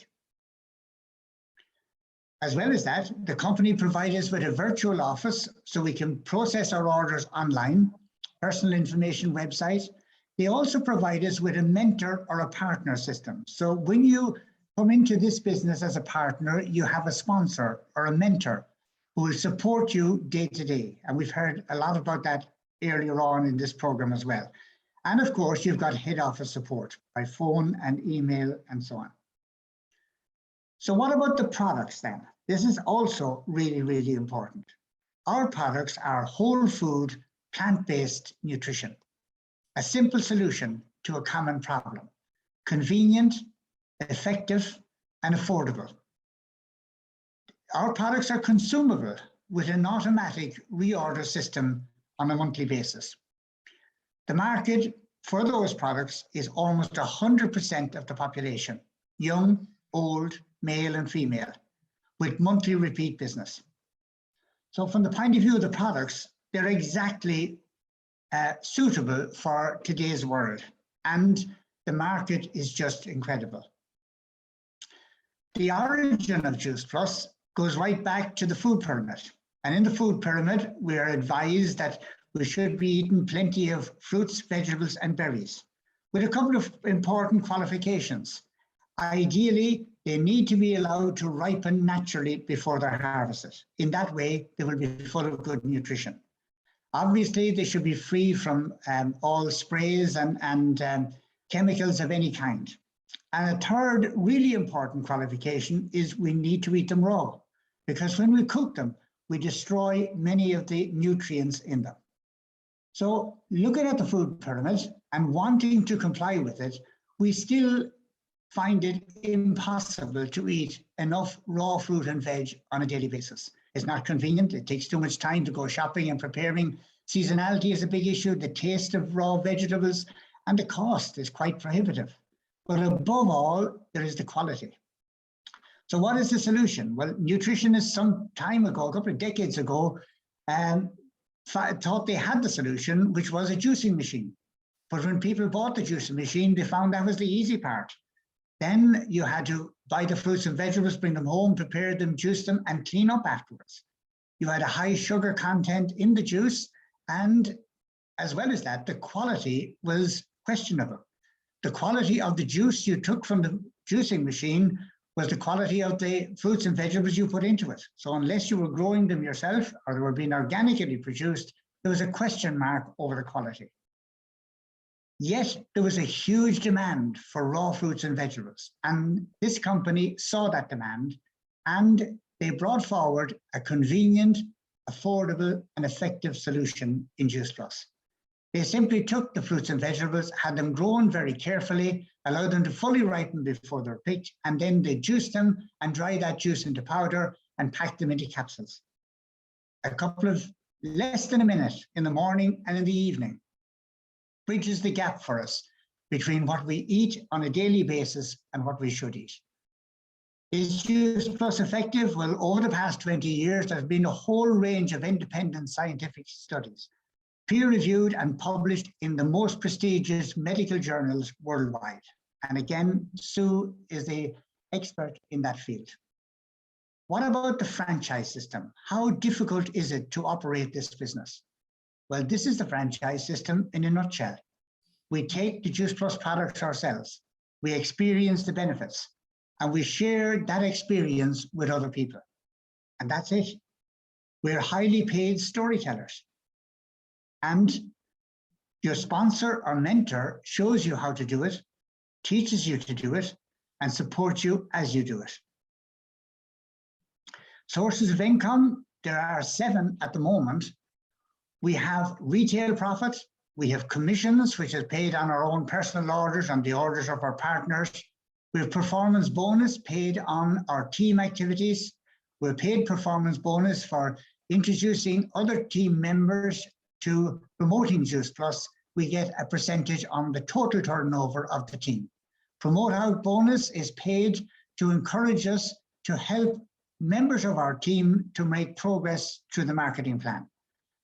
As well as that, the company provides us with a virtual office so we can process our orders online, personal information website. They also provide us with a mentor or a partner system. So when you come into this business as a partner, you have a sponsor or a mentor who will support you day to day. And we've heard a lot about that earlier on in this program as well. And of course, you've got head office support by phone and email and so on. So what about the products then? This is also really, really important. Our products are whole food, plant-based nutrition, a simple solution to a common problem, convenient, effective, and affordable. Our products are consumable with an automatic reorder system on a monthly basis. The market for those products is almost 100% of the population, young, old, male and female, with monthly repeat business. So from the point of view of the products, they're exactly suitable for today's world, and the market is just incredible. The origin of Juice Plus goes right back to the food pyramid. And in the food pyramid, we are advised that we should be eating plenty of fruits, vegetables, and berries, with a couple of important qualifications. Ideally, they need to be allowed to ripen naturally before they're harvested. In that way, they will be full of good nutrition. Obviously, they should be free from all sprays and chemicals of any kind. And a third really important qualification is we need to eat them raw, because when we cook them, we destroy many of the nutrients in them. So looking at the food pyramid and wanting to comply with it, we still find it impossible to eat enough raw fruit and veg on a daily basis. It's not convenient. It takes too much time to go shopping and preparing. Seasonality is a big issue, the taste of raw vegetables, and the cost is quite prohibitive. But above all, there is the quality. So what is the solution? Well, nutritionists some time ago, a couple of decades ago, thought they had the solution, which was a juicing machine. But when people bought the juicing machine, they found that was the easy part. Then you had to buy the fruits and vegetables, bring them home, prepare them, juice them, and clean up afterwards. You had a high sugar content in the juice, and as well as that, the quality was questionable. The quality of the juice you took from the juicing machine was the quality of the fruits and vegetables you put into it. So unless you were growing them yourself or they were being organically produced, there was a question mark over the quality. Yet there was a huge demand for raw fruits and vegetables. And this company saw that demand and they brought forward a convenient, affordable, and effective solution in Juice Plus. They simply took the fruits and vegetables, had them grown very carefully, allowed them to fully ripen before they're picked, and then they juiced them and dry that juice into powder and packed them into capsules. A couple of less than a minute in the morning and in the evening bridges the gap for us between what we eat on a daily basis and what we should eat. Is Juice Plus effective? Well, over the past 20 years, there's been a whole range of independent scientific studies, peer-reviewed and published in the most prestigious medical journals worldwide. And again, Sue is the expert in that field. What about the franchise system? How difficult is it to operate this business? Well, this is the franchise system in a nutshell. We take the Juice Plus products ourselves. We experience the benefits and we share that experience with other people. And that's it. We're highly paid storytellers. And your sponsor or mentor shows you how to do it, teaches you to do it, and supports you as you do it. Sources of income, there are 7 at the moment. We have retail profit, we have commissions, which is paid on our own personal orders and the orders of our partners. We have performance bonus paid on our team activities. We're paid performance bonus for introducing other team members to promoting Juice Plus. We get a percentage on the total turnover of the team. Promote Out bonus is paid to encourage us to help members of our team to make progress through the marketing plan.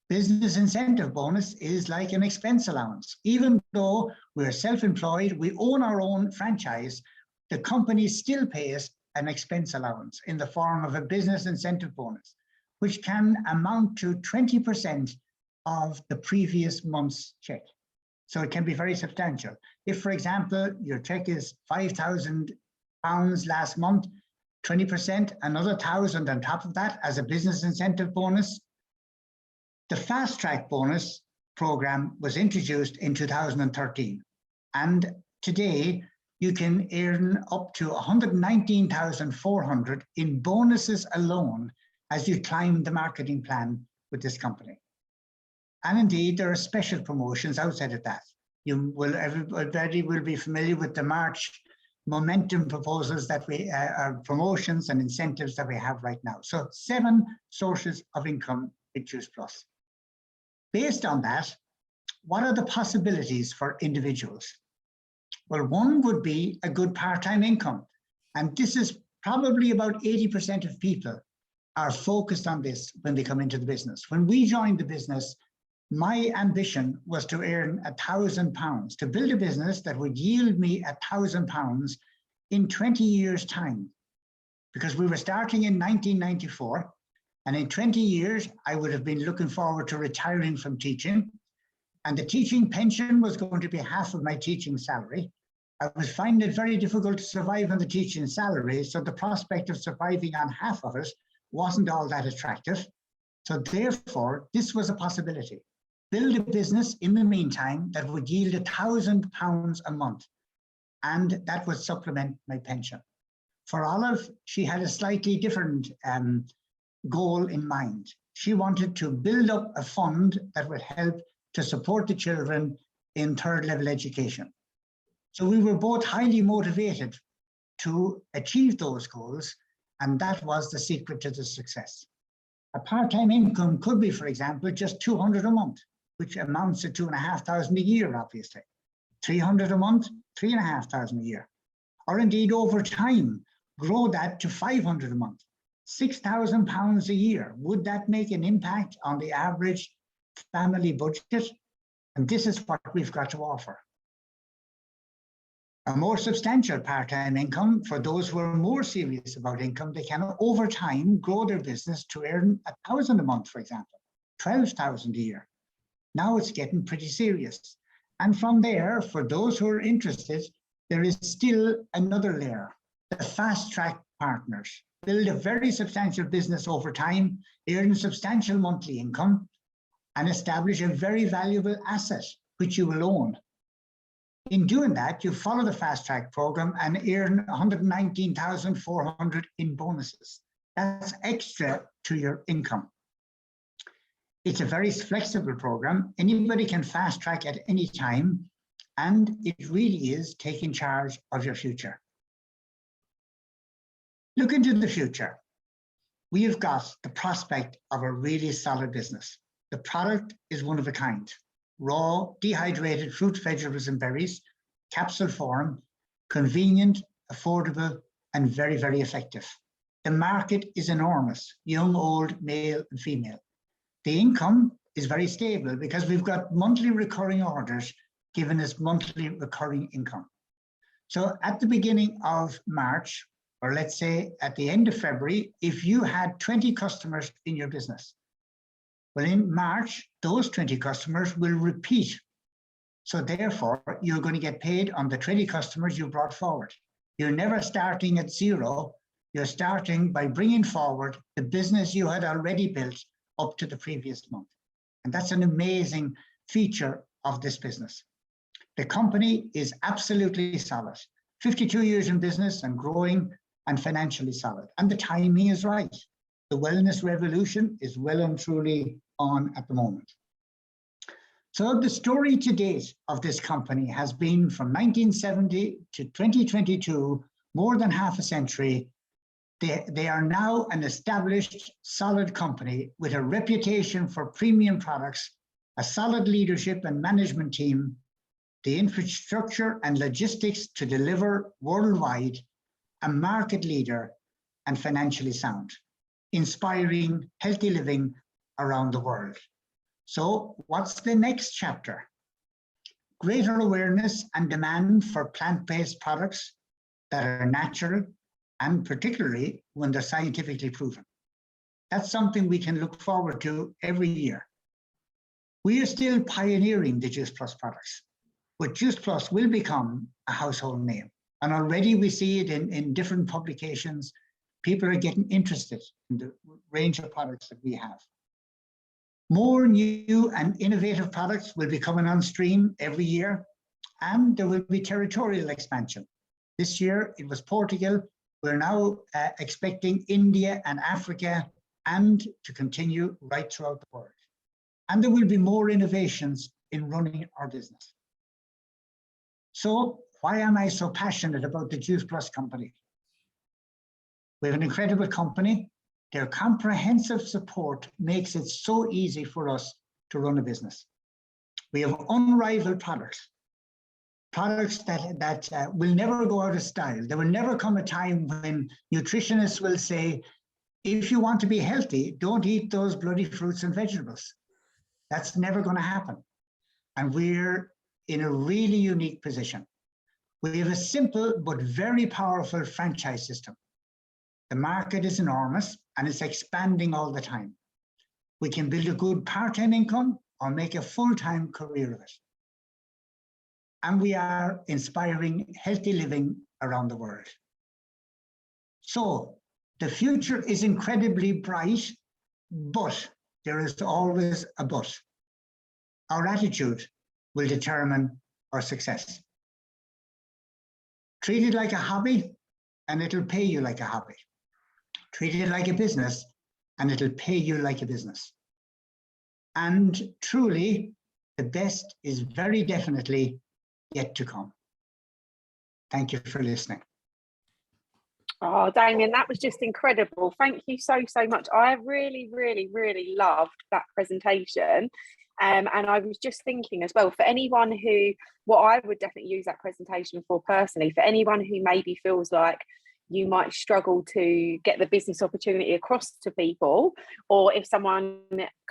Business incentive bonus is like an expense allowance. Even though we're self-employed, we own our own franchise, the company still pays an expense allowance in the form of a business incentive bonus, which can amount to 20% of the previous month's check. So it can be very substantial. If, for example, your check is £5,000 last month, 20%, another 1,000 on top of that as a business incentive bonus. The Fast Track bonus program was introduced in 2013. And today you can earn up to 119,400 in bonuses alone as you climb the marketing plan with this company. And indeed, there are special promotions outside of that. Everybody will be familiar with the March momentum proposals that we are promotions and incentives that we have right now. So 7 sources of income with Juice Plus. Based on that, what are the possibilities for individuals? Well, one would be a good part-time income. And this is probably about 80% of people are focused on this when they come into the business. When we joined the business, my ambition was to earn £1,000, to build a business that would yield me £1,000 in 20 years' time. Because we were starting in 1994, and in 20 years, I would have been looking forward to retiring from teaching, and the teaching pension was going to be half of my teaching salary. I was finding it very difficult to survive on the teaching salary, so the prospect of surviving on half of it wasn't all that attractive. So therefore, this was a possibility. Build a business in the meantime that would yield £1,000 a month, and that would supplement my pension. For Olive, she had a slightly different goal in mind. She wanted to build up a fund that would help to support the children in third level education. So we were both highly motivated to achieve those goals, and that was the secret to the success. A part-time income could be, for example, just 200 a month, which amounts to 2,500 a year, obviously. 300 a month, 3,500 a year. Or indeed, over time, grow that to 500 a month, £6,000 a year. Would that make an impact on the average family budget? And this is what we've got to offer. A more substantial part-time income for those who are more serious about income. They can, over time, grow their business to earn 1,000 a month, for example, 12,000 a year. Now it's getting pretty serious. And from there, for those who are interested, there is still another layer, the fast-track partners. Build a very substantial business over time, earn substantial monthly income, and establish a very valuable asset, which you will own. In doing that, you follow the fast track program and earn 119,400 in bonuses. That's extra to your income. It's a very flexible program. Anybody can fast track at any time, and it really is taking charge of your future. Look into the future. We have got the prospect of a really solid business. The product is one of a kind. Raw, dehydrated fruit, vegetables, and berries, capsule form, convenient, affordable, and very, very effective. The market is enormous, young, old, male, and female. The income is very stable because we've got monthly recurring orders giving us monthly recurring income. So at the beginning of March, or let's say at the end of February, if you had 20 customers in your business, well, in March, those 20 customers will repeat. So therefore, you're going to get paid on the 20 customers you brought forward. You're never starting at zero. You're starting by bringing forward the business you had already built up to the previous month. And that's an amazing feature of this business. The company is absolutely solid. 52 years in business and growing and financially solid. And the timing is right. The wellness revolution is well and truly on at the moment. So the story to date of this company has been from 1970 to 2022, more than half a century. They are now an established, solid company with a reputation for premium products, a solid leadership and management team, the infrastructure and logistics to deliver worldwide, a market leader, and financially sound, inspiring healthy living around the world. So what's the next chapter? Greater awareness and demand for plant-based products that are natural, and particularly when they're scientifically proven. That's something we can look forward to every year. We are still pioneering the Juice Plus products, but Juice Plus will become a household name. And already we see it in different publications. People are getting interested in the range of products that we have. More new and innovative products will be coming on stream every year, and there will be territorial expansion. This year it was Portugal. We're now expecting India and Africa, and to continue right throughout the world. And there will be more innovations in running our business. So why am I so passionate about the Juice Plus company? We have an incredible company. Their comprehensive support makes it so easy for us to run a business. We have unrivaled products that will never go out of style. There will never come a time when nutritionists will say, if you want to be healthy, don't eat those bloody fruits and vegetables. That's never going to happen. And we're in a really unique position. We have a simple but very powerful franchise system. The market is enormous and it's expanding all the time. We can build a good part-time income or make a full-time career of it. And we are inspiring healthy living around the world. So the future is incredibly bright, but there is always a but. Our attitude will determine our success. Treat it like a hobby and it'll pay you like a hobby. Treat it like a business and it'll pay you like a business. And truly, the best is very definitely yet to come. Thank you for listening. Oh, Damian, that was just incredible. Thank you so much. I really, really, really loved that presentation. And I was just thinking as well, for anyone who, what I would definitely use that presentation for personally, for anyone who maybe feels like you might struggle to get the business opportunity across to people, or if someone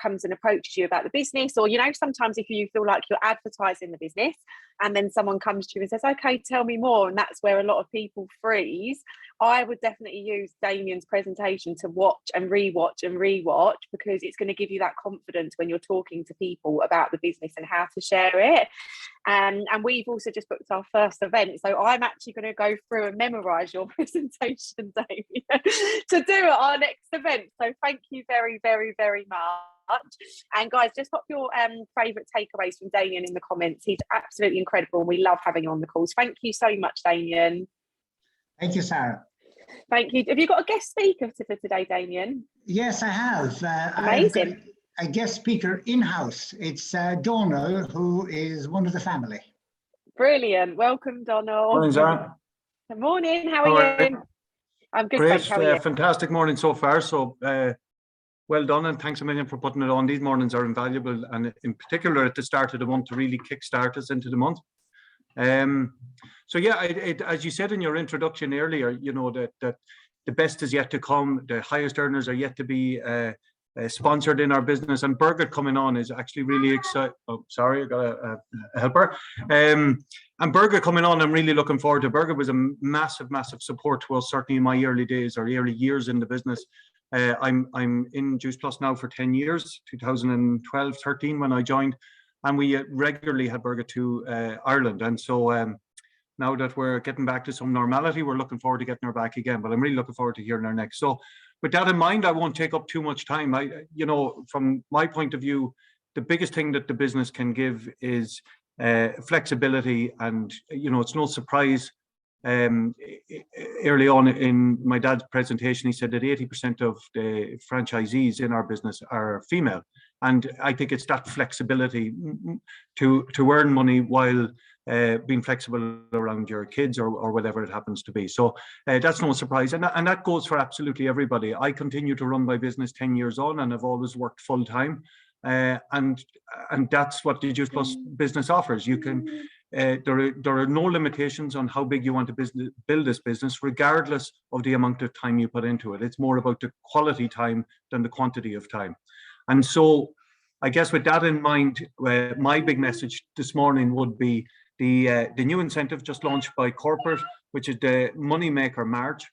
comes and approaches you about the business, or, you know, sometimes if you feel like you're advertising the business and then someone comes to you and says, okay, tell me more, and that's where a lot of people freeze. I would definitely use Damian's presentation to watch and rewatch because it's going to give you that confidence when you're talking to people about the business and how to share it. And we've also just booked our first event, so I'm actually going to go through and memorise your presentation, Damian, to do at our next event. So thank you very, very, very much. And guys, just pop your favourite takeaways from Damian in the comments. He's absolutely incredible, and we love having him on the calls. Thank you so much, Damian. Thank you, Sara. Thank you. Have you got a guest speaker for today, Damian? Yes, I have. Amazing. A guest speaker in-house. It's Donald, who is one of the family. Brilliant. Welcome, Donald. Morning, Sara. Good morning. How are you? I'm good. Great. Thanks. How are you? Fantastic morning so far. So well done, and thanks a million for putting it on. These mornings are invaluable, and in particular at the start of the month to really kickstart us into the month. So yeah, as you said in your introduction earlier, you know, that the best is yet to come. The highest earners are yet to be sponsored in our business, and Birgit coming on is actually really exciting. Oh, sorry, I got a helper. And Birgit coming on, I'm really looking forward to. Birgit was a massive support to us, certainly in my early days or early years in the business. I'm in Juice Plus now for 10 years, 2012, 13 when I joined, and we regularly had Birgit to Ireland. And so now that we're getting back to some normality, we're looking forward to getting her back again, but I'm really looking forward to hearing her next. So with that in mind, I won't take up too much time. You know, from my point of view, the biggest thing that the business can give is flexibility. And, you know, it's no surprise. Early on in my dad's presentation, he said that 80% of the franchisees in our business are female. And I think it's that flexibility to earn money while being flexible around your kids or whatever it happens to be. So that's no surprise. And that goes for absolutely everybody. I continue to run my business 10 years on, and I've always worked full time. And that's what the Juice Plus business offers. You can, there are no limitations on how big you want to build this business, regardless of the amount of time you put into it. It's more about the quality time than the quantity of time. And so I guess with that in mind, my big message this morning would be the new incentive just launched by corporate, which is the Moneymaker March,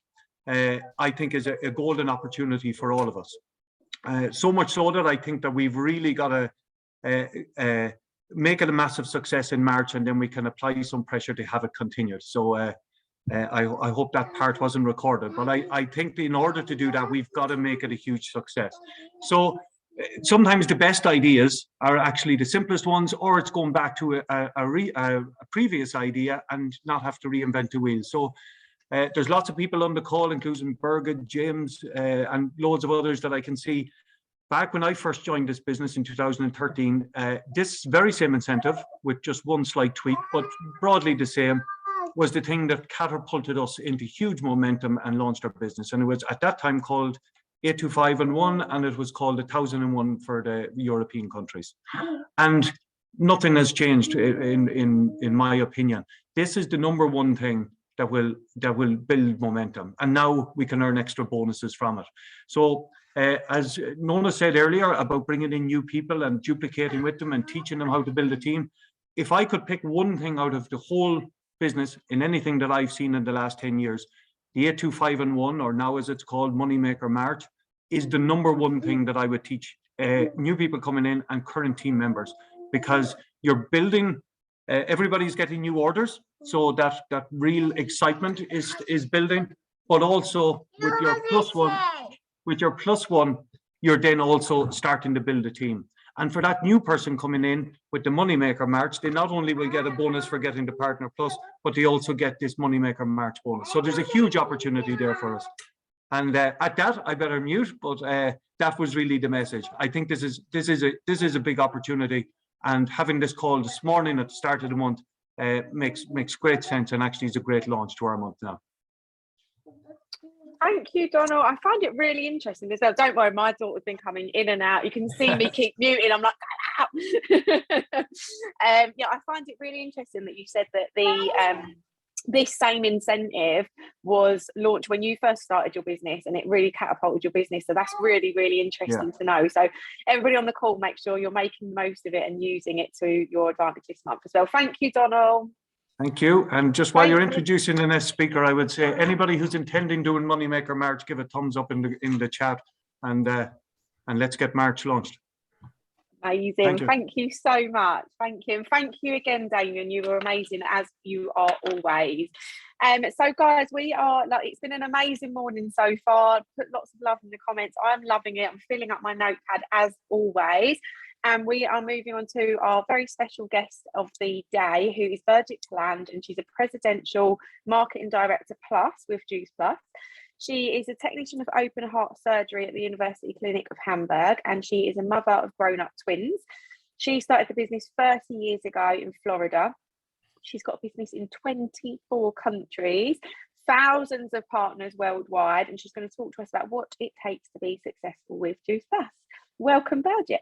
I think is a golden opportunity for all of us. So much so that I think that we've really got to make it a massive success in March, and then we can apply some pressure to have it continued. So I hope that part wasn't recorded, but I think in order to do that, we've got to make it a huge success. So sometimes the best ideas are actually the simplest ones, or it's going back to a previous idea and not have to reinvent the wheel. So there's lots of people on the call, including Birgit, James, and loads of others that I can see. Back when I first joined this business in 2013, this very same incentive, with just one slight tweak, but broadly the same, was the thing that catapulted us into huge momentum and launched our business. And it was at that time called 825 and it was called 1001 for the European countries. And nothing has changed in my opinion. This is the number one thing that will build momentum, and now we can earn extra bonuses from it. So as Nona said earlier about bringing in new people and duplicating with them and teaching them how to build a team, if I could pick one thing out of the whole business in anything that I've seen in the last 10 years, the 825 or now as it's called Moneymaker March, is the number one thing that I would teach new people coming in and current team members, because you're building, everybody's getting new orders, so that real excitement is building, but also with your plus one, you're then also starting to build a team. And for that new person coming in with the Moneymaker March, they not only will get a bonus for getting the Partner Plus, but they also get this Moneymaker March bonus. So there's a huge opportunity there for us. And at that, I better mute, but that was really the message. I think this is a big opportunity, and having this call this morning at the start of the month makes great sense, and actually is a great launch to our month now. Thank you, Donald. I find it really interesting as well. Don't worry, my daughter's been coming in and out. You can see me keep muting. I'm like, yeah, I find it really interesting that you said that the this same incentive was launched when you first started your business, and it really catapulted your business. So that's really, really interesting to know. So everybody on the call, make sure you're making the most of it and using it to your advantage this month as well. Thank you, Donald. Thank you. And just while you're introducing the next speaker, I would say anybody who's intending doing Moneymaker March, give a thumbs up in the chat, and let's get March launched. Amazing. Thank you so much. Thank you. And thank you again, Damian. You were amazing, as you are always. So guys, we are it's been an amazing morning so far. Put lots of love in the comments. I'm loving it. I'm filling up my notepad as always. And we are moving on to our very special guest of the day, who is Birgit, and she's a Presidential Marketing Director Plus with Juice Plus. She is a technician of open heart surgery at the University Clinic of Hamburg, and she is a mother of grown-up twins. She started the business 30 years ago in Florida. She's got a business in 24 countries, thousands of partners worldwide, and she's going to talk to us about what it takes to be successful with Juice Plus. Welcome, Birgit.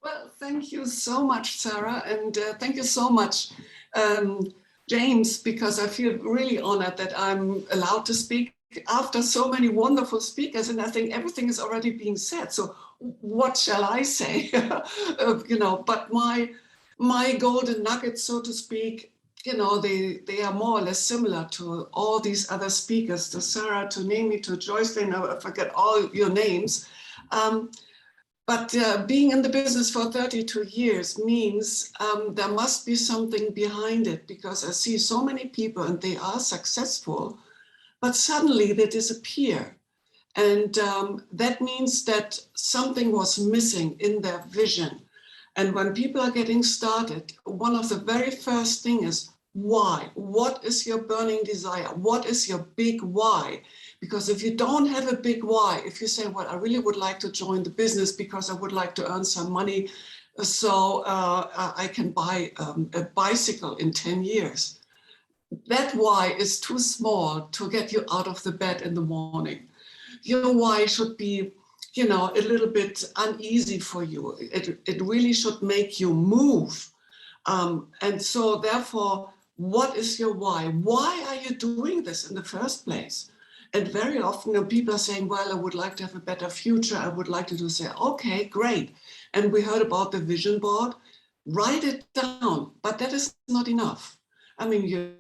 Well, thank you so much, Sara, and thank you so much, James, because I feel really honored that I'm allowed to speak after so many wonderful speakers, and I think everything is already being said. So what shall I say? But my golden nuggets, so to speak, they are more or less similar to all these other speakers, to Sara, to Nene, to Joyce. I forget all your names. But being in the business for 32 years means there must be something behind it, because I see so many people and they are successful, but suddenly they disappear. And that means that something was missing in their vision. And when people are getting started, one of the very first things is why? What is your burning desire? What is your big why? Because if you don't have a big why, if you say, well, I really would like to join the business because I would like to earn some money so I can buy a bicycle in 10 years. That why is too small to get you out of the bed in the morning. Your why should be, a little bit uneasy for you. It really should make you move. And so therefore, what is your why? Why are you doing this in the first place? And very often people are saying, well, I would like to have a better future. I would like to say, okay, great. And we heard about the vision board. Write it down, but that is not enough. I mean, you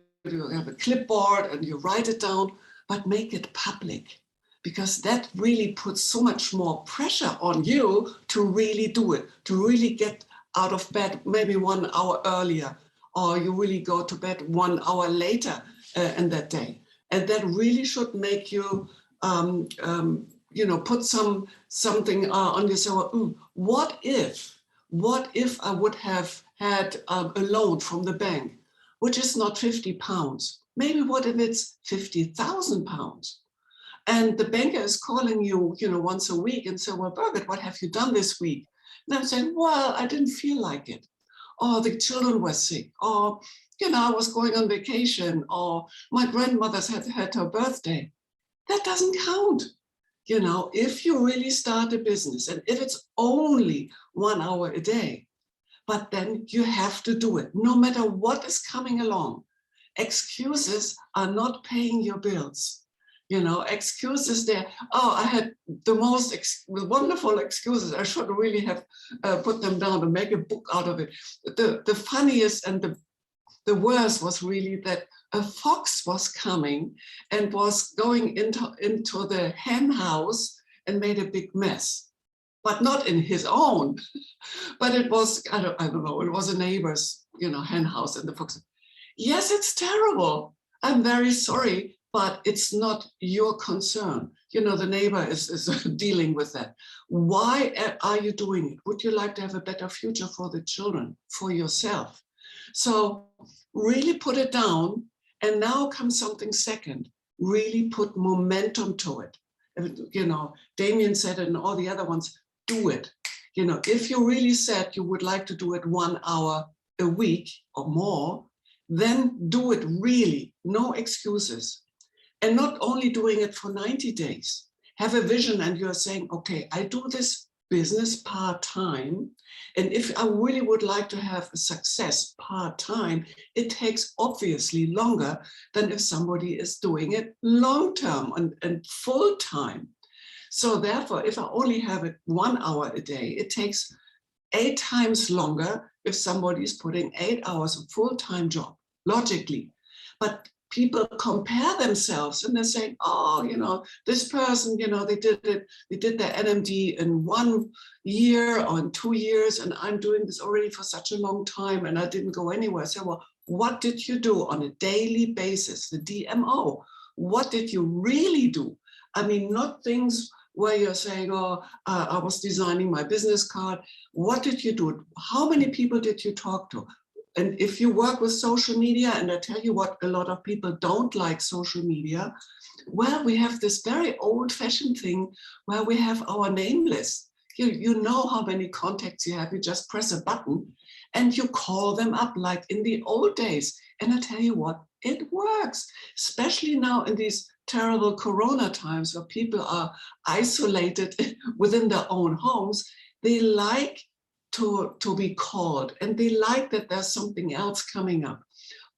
have a clipboard and you write it down, but make it public, because that really puts so much more pressure on you to really do it, to really get out of bed maybe 1 hour earlier, or you really go to bed 1 hour later in that day. And that really should make you, put something on yourself. What if I would have had a loan from the bank, which is not 50 pounds? Maybe what if it's 50,000 pounds? And the banker is calling you, once a week and say, well, Birgit, what have you done this week? And I'm saying, well, I didn't feel like it. Or the children were sick, or I was going on vacation, or my grandmother's had her birthday. That doesn't count. If you really start a business, and if it's only 1 hour a day, but then you have to do it, no matter what is coming along. Excuses are not paying your bills. Excuses there. Oh, I had the most wonderful excuses. I should really have put them down and make a book out of it. The funniest and the worst was really that a fox was coming and was going into the hen house and made a big mess, but not in his own, but it was, I don't know, it was a neighbor's, hen house, and the fox said, yes, it's terrible. I'm very sorry, but it's not your concern. The neighbor is dealing with that. Why are you doing it? Would you like to have a better future for the children, for yourself? So really put it down. And now comes something second. Really put momentum to it. you know, Damian said it and all the other ones, do it. You know, if you really said you would like to do it 1 hour a week or more, then do it really, no excuses. And not only doing it for 90 days. Have a vision and you're saying, okay, I do this business part-time. And if I really would like to have a success part-time, it takes obviously longer than if somebody is doing it long-term and full-time. So therefore, if I only have it 1 hour a day, it takes 8 times longer if somebody is putting 8 hours of full-time job, logically. But people compare themselves and they're saying, oh, you know, this person, you know, they did their NMD in 1 year or in 2 years, and I'm doing this already for such a long time and I didn't go anywhere. So, well, what did you do on a daily basis, the DMO? What did you really do? I mean, not things where you're saying, oh, I was designing my business card. What did you do? How many people did you talk to? And if you work with social media, and I tell you what, a lot of people don't like social media, well, we have this very old-fashioned thing where we have our name list. You know how many contacts you have. You just press a button and you call them up like in the old days. And I tell you what, it works, especially now in these terrible Corona times where people are isolated within their own homes. They like to be called, and they like that there's something else coming up,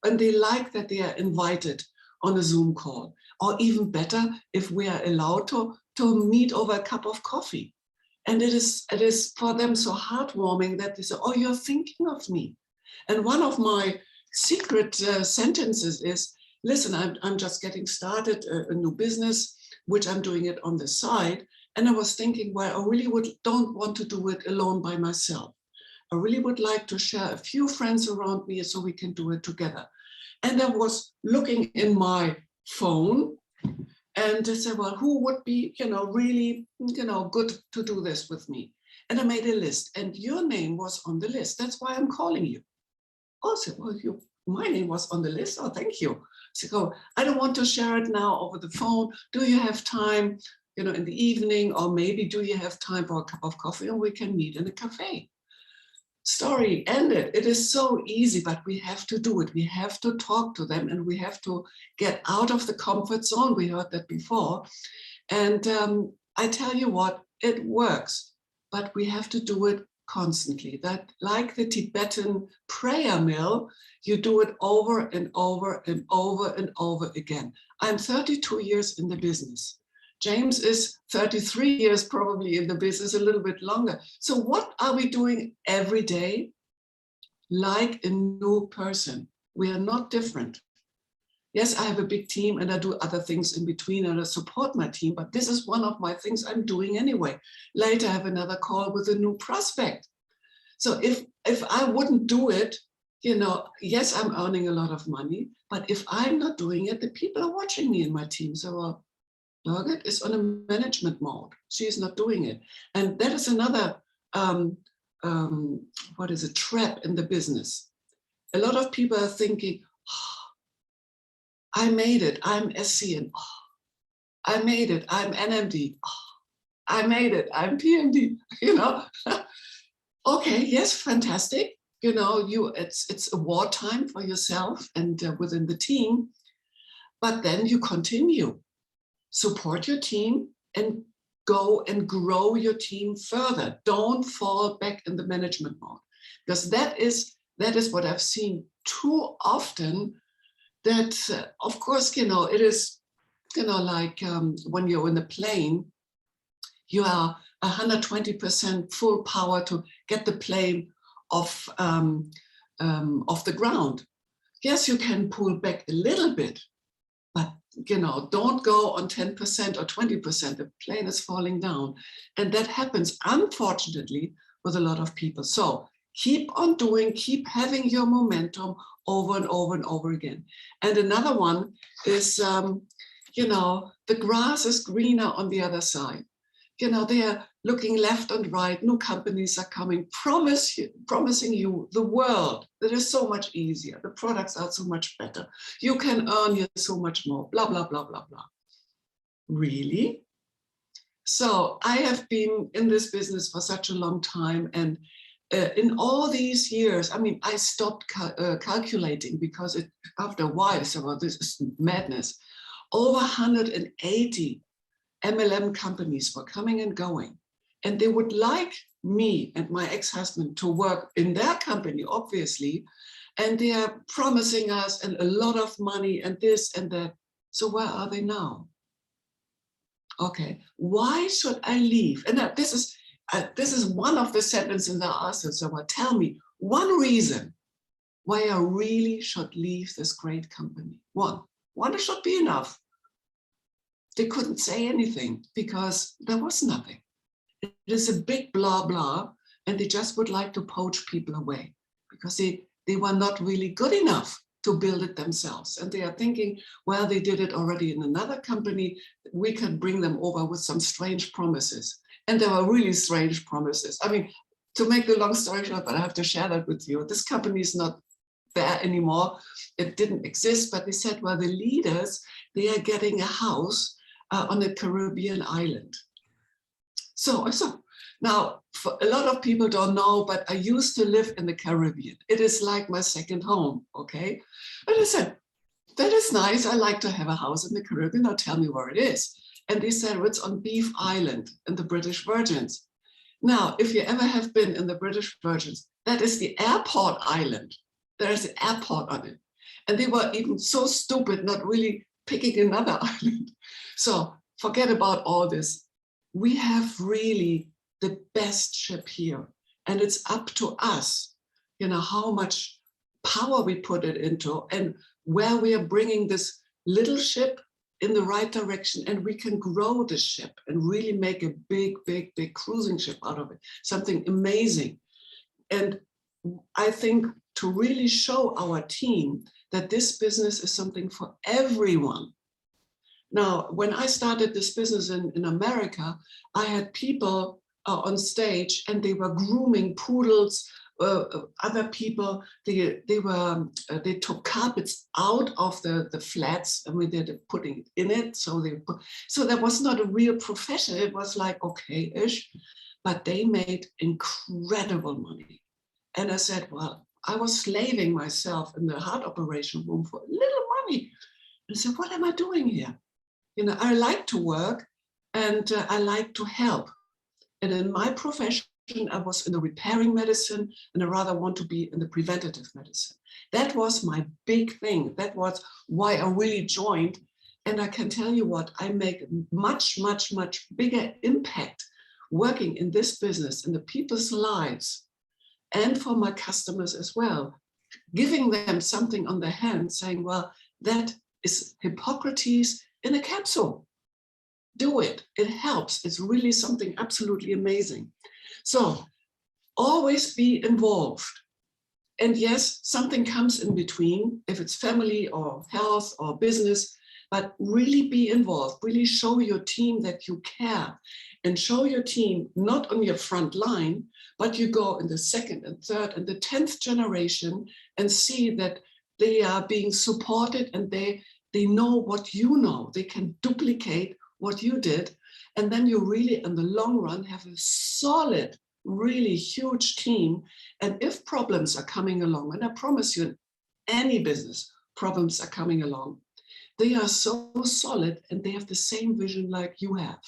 and they like that they are invited on a Zoom call, or even better, if we are allowed to meet over a cup of coffee. And it is for them so heartwarming that they say, oh, you're thinking of me. And one of my secret sentences is, listen, I'm just getting started a new business, which I'm doing it on the side. And I was thinking, well, I really don't want to do it alone by myself. I really would like to share a few friends around me so we can do it together. And I was looking in my phone and I said, well, who would be, you know, really, you know, good to do this with me? And I made a list and your name was on the list. That's why I'm calling you. Oh, I said, well, my name was on the list. Oh, thank you. So go, I don't want to share it now over the phone. Do you have time, you know, in the evening, or maybe do you have time for a cup of coffee and we can meet in a cafe? Story ended. It is so easy, but we have to do it. We have to talk to them and we have to get out of the comfort zone. We heard that before. And I tell you what, it works, but we have to do it constantly. That, like the Tibetan prayer mill, you do it over and over and over and over again. I'm 32 years in the business. James is 33 years probably in the business, a little bit longer. So what are we doing every day? Like a new person. We are not different. Yes, I have a big team and I do other things in between and I support my team, but this is one of my things I'm doing anyway. Later I have another call with a new prospect. So if I wouldn't do it, you know, yes, I'm earning a lot of money, but if I'm not doing it, the people are watching me in my team. So, well, Birgit is on a management mode. She is not doing it. And that is another, what is a trap in the business. A lot of people are thinking, oh, I made it, I'm SC, and oh, I made it, I'm NMD, oh, I made it, I'm PMD, you know. Okay, yes, fantastic. You know, it's a wartime for yourself and within the team, but then you continue. Support your team and go and grow your team further. Don't fall back in the management mode, because that is what I've seen too often. That of course, you know, it is, you know, like when you're in a plane, you are 120% full power to get the plane off the ground. Yes, you can pull back a little bit, but you know, don't go on 10% or 20%. The plane is falling down. And that happens, unfortunately, with a lot of people. So keep on doing, keep having your momentum over and over and over again. And another one is, you know, the grass is greener on the other side. You know, they are looking left and right. New companies are coming, promising you the world that is so much easier. The products are so much better. You can earn here so much more, blah, blah, blah, blah, blah. Really? So I have been in this business for such a long time, and in all these years, I mean, I stopped calculating because after a while, I said, well, this is madness. Over 180 MLM companies were coming and going, and they would like me and my ex-husband to work in their company, obviously, and they are promising us a lot of money and this and that. So where are they now? Okay, why should I leave? And this is one of the sentences I asked them. So tell me one reason why I really should leave this great company. One should be enough. They couldn't say anything because there was nothing. It is a big blah blah, and they just would like to poach people away because they were not really good enough to build it themselves. And they are thinking, well, they did it already in another company. We can bring them over with some strange promises. And there were really strange promises. I mean, to make the long story short, but I have to share that with you. This company is not there anymore. It didn't exist, but they said, well, the leaders, they are getting a house on a Caribbean island. So now, for a lot of people don't know, but I used to live in the Caribbean. It is like my second home, okay? And I said, that is nice. I like to have a house in the Caribbean. Now tell me where it is. And they said, well, it's on Beef Island in the British Virgins. Now, if you ever have been in the British Virgins, that is the airport island. There is an airport on it. And they were even so stupid, not really picking another island. So forget about all this. We have really the best ship here. And it's up to us, how much power we put it into and where we are bringing this little ship in the right direction, and we can grow the ship and really make a big, big, big cruising ship out of it, something amazing. And I think to really show our team that this business is something for everyone. Now, when I started this business in America, I had people on stage and they were grooming poodles, other people, they took carpets out of the flats and we did putting it in it. So that was not a real profession. It was like, okay-ish, but they made incredible money. And I said, well, I was slaving myself in the heart operation room for little money. And I said, what am I doing here? I like to work and I like to help. And in my profession, I was in the repairing medicine and I rather want to be in the preventative medicine. That was my big thing. That was why I really joined. And I can tell you what, I make much, much, much bigger impact working in this business, in the people's lives, and for my customers as well, giving them something on their hand, saying, well, that is Hippocrates in a capsule. Do it, it helps. It's really something absolutely amazing. So always be involved. And yes, something comes in between, if it's family or health or business, but really be involved, really show your team that you care, and show your team not on your front line, but you go in the second and third and the 10th generation and see that they are being supported and they know what you know. They can duplicate what you did. And then you really, in the long run, have a solid, really huge team. And if problems are coming along, and I promise you, in any business, problems are coming along, they are so solid and they have the same vision like you have.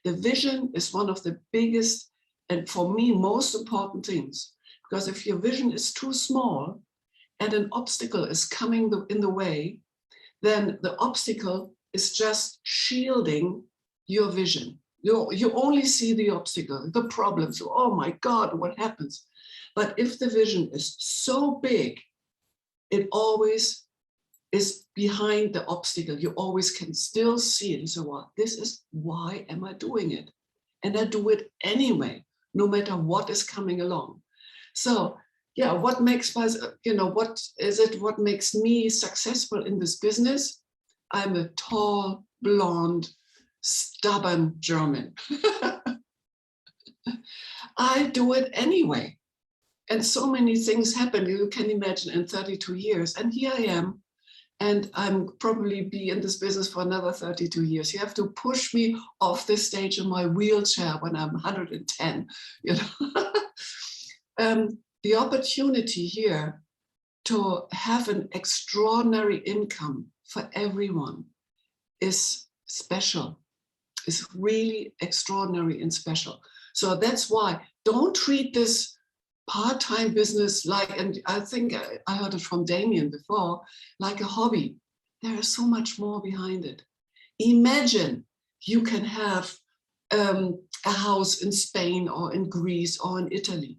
The vision is one of the biggest and for me, most important things, because if your vision is too small and an obstacle is coming in the way, then the obstacle is just shielding your vision. You only see the obstacle, the problems. Oh my God, what happens? But if the vision is so big, it always is behind the obstacle. You always can still see it. And so, well, this is why am I doing it? And I do it anyway, no matter what is coming along. So yeah, what makes us, what makes me successful in this business? I'm a tall, blonde, stubborn German. I do it anyway. And so many things happen, you can imagine, in 32 years. And here I am and I'm probably be in this business for another 32 years. You have to push me off this stage in my wheelchair when I'm 110, you know. The opportunity here to have an extraordinary income for everyone is special, is really extraordinary and special. So that's why don't treat this part-time business like, and I think I heard it from Damian before, like a hobby. There is so much more behind it. Imagine you can have a house in Spain or in Greece or in Italy.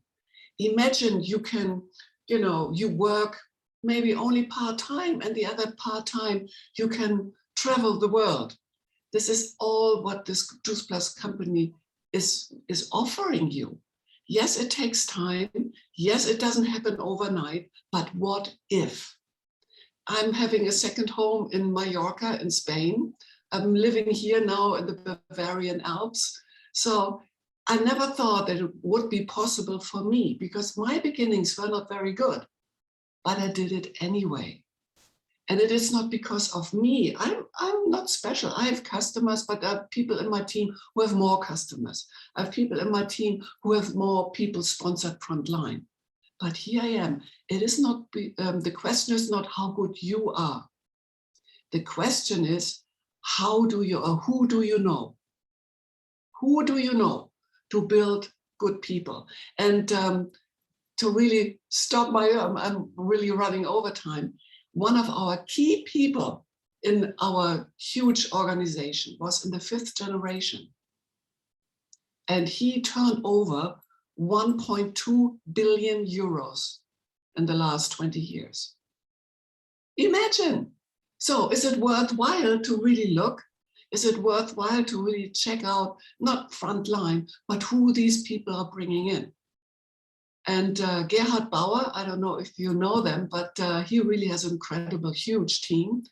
Imagine you can, you know, you work maybe only part-time, and the other part-time you can travel the world. This is all what this Juice Plus company is offering you. Yes, it takes time. Yes, it doesn't happen overnight, but what if? I'm having a second home in Mallorca in Spain. I'm living here now in the Bavarian Alps. So I never thought that it would be possible for me because my beginnings were not very good, but I did it anyway. And it is not because of me. I'm not special. I have customers, but there are people in my team who have more customers. I have people in my team who have more people sponsored frontline. But here I am. It is not, the question is not how good you are. The question is, how do you, or who do you know? Who do you know to build good people? And to really stop my, I'm really running over time. One of our key people in our huge organization was in the 5th generation. And he turned over 1.2 billion euros in the last 20 years. Imagine. So is it worthwhile to really look? Is it worthwhile to really check out, not frontline, but who these people are bringing in? And Gerhard Bauer, I don't know if you know them, but he really has an incredible, huge team.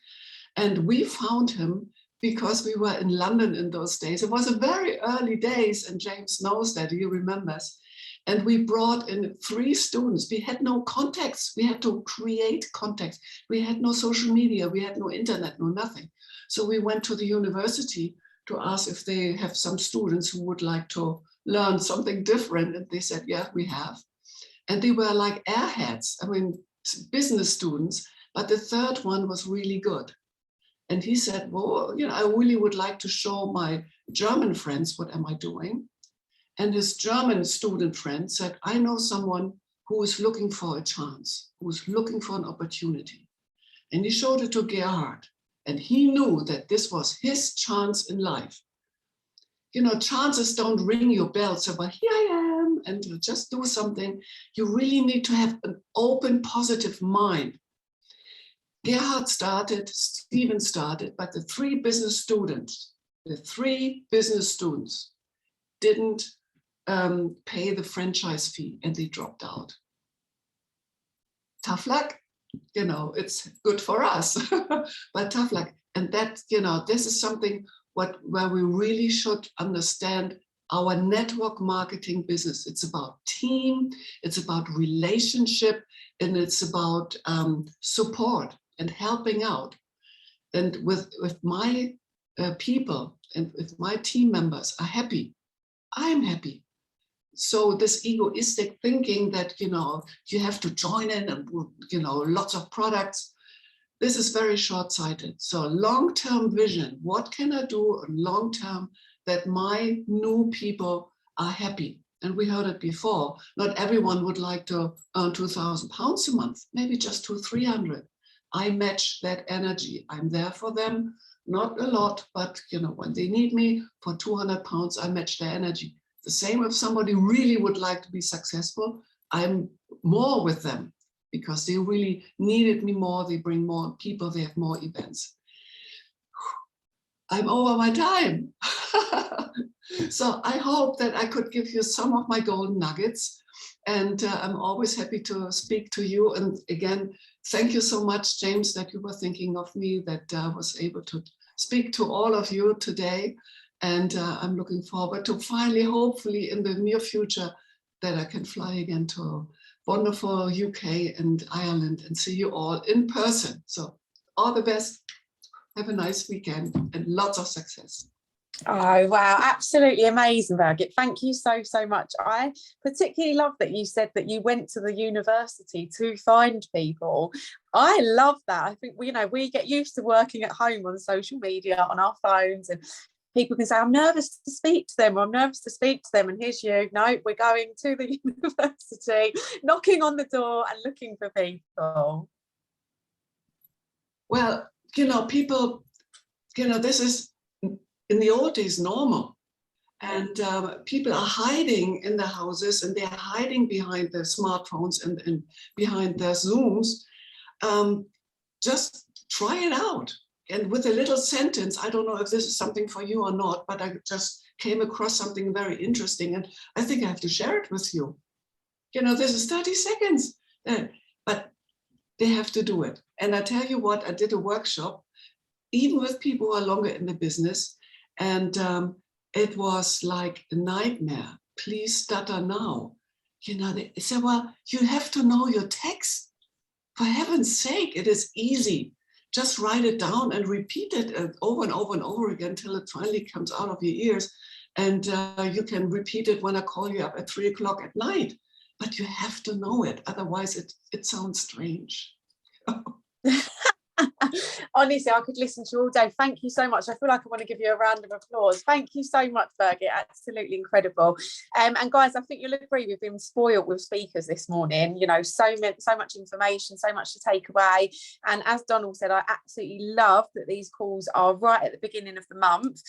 And we found him because we were in London in those days. It was a very early days, and James knows that, he remembers. And we brought in 3 students. We had no contacts. We had to create contacts. We had no social media. We had no internet, no nothing. So we went to the university to ask if they have some students who would like to learn something different. And they said, yeah, we have. And they were like airheads, I mean, business students, but the 3rd one was really good. And he said, well, you know, I really would like to show my German friends what am I doing. And his German student friend said, I know someone who is looking for a chance, who is looking for an opportunity. And he showed it to Gerhard. And he knew that this was his chance in life. You know, chances don't ring your bell. So, but here I am, and just do something. You really need to have an open, positive mind. Gerhard started, Stephen started, but the 3 business students didn't pay the franchise fee, and they dropped out. Tough luck, you know, it's good for us, but tough luck. And that, you know, this is something where we really should understand our network marketing business. It's about team, it's about relationship, and it's about support and helping out. And with my people and if my team members are happy, I'm happy. So this egoistic thinking that, you know, you have to join in and, you know, lots of products, this is very short-sighted. So long-term vision, what can I do long-term that my new people are happy? And we heard it before, not everyone would like to earn £2,000 a month, maybe just 200-300. I match that energy. I'm there for them, not a lot, but you know, when they need me for £200, I match their energy. The same if somebody really would like to be successful, I'm more with them because they really needed me more. They bring more people, they have more events. I'm over my time. So I hope that I could give you some of my golden nuggets, and I'm always happy to speak to you. And again, thank you so much, James, that you were thinking of me, that I was able to speak to all of you today. And I'm looking forward to finally, hopefully in the near future, that I can fly again to wonderful UK and Ireland and see you all in person. So all the best. Have a nice weekend and lots of success. Oh, wow. Absolutely amazing, Birgit. Thank you so much. I particularly love that you said that you went to the university to find people. I love that. I think, you know, we get used to working at home on social media, on our phones, and people can say, I'm nervous to speak to them, or I'm nervous to speak to them. And here's you. No, we're going to the university, knocking on the door and looking for people. Well, you know, people, you know, this is in the old days normal. And people are hiding in their houses, and they're hiding behind their smartphones and behind their Zooms. Just try it out. And with a little sentence, I don't know if this is something for you or not, but I just came across something very interesting, and I think I have to share it with you. You know, this is 30 seconds, but they have to do it. And I tell you what, I did a workshop, even with people who are longer in the business, and it was like a nightmare. Please stutter now. You know, they said, well, you have to know your text. For heaven's sake, it is easy. Just write it down and repeat it over and over and over again until it finally comes out of your ears. And you can repeat it when I call you up at 3 o'clock at night. But you have to know it. Otherwise, it sounds strange. Honestly, I could listen to you all day. Thank you so much. I feel like I want to give you a round of applause. Thank you so much, Birgit. Absolutely incredible. And guys, I think you'll agree we've been spoiled with speakers this morning. You know, so much information, so much to take away. And as Donald said, I absolutely love that these calls are right at the beginning of the month,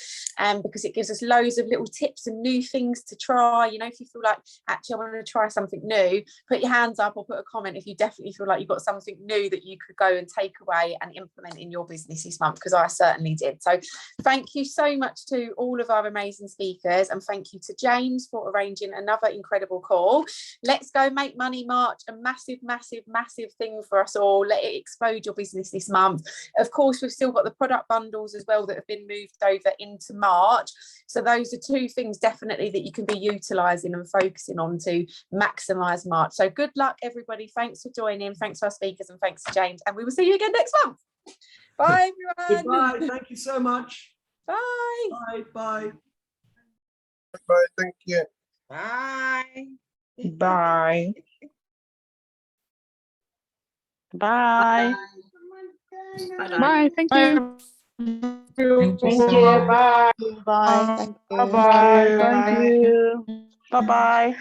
because it gives us loads of little tips and new things to try. You know, if you feel like, actually, I want to try something new, put your hands up or put a comment if you definitely feel like you've got something new that you could go and take away and implement in your business this month, because I certainly did. So thank you so much to all of our amazing speakers, and thank you to Jayne for arranging another incredible call. Let's Go Make Money March, a massive thing for us all. Let it explode your business this month. Of course, we've still got the product bundles as well that have been moved over into March. So those are two things definitely that you can be utilising and focusing on to maximise March. So good luck, everybody. Thanks for joining. Thanks to our speakers, and thanks to Jayne. And we will see you again next month. Bye, everyone. Goodbye. Thank you so much. Bye. Bye. Bye. Bye. Thank you. Bye. Bye. Bye. Bye. Thank you. Thank you so much. Bye. Bye. Bye. Bye. Thank you. Bye bye.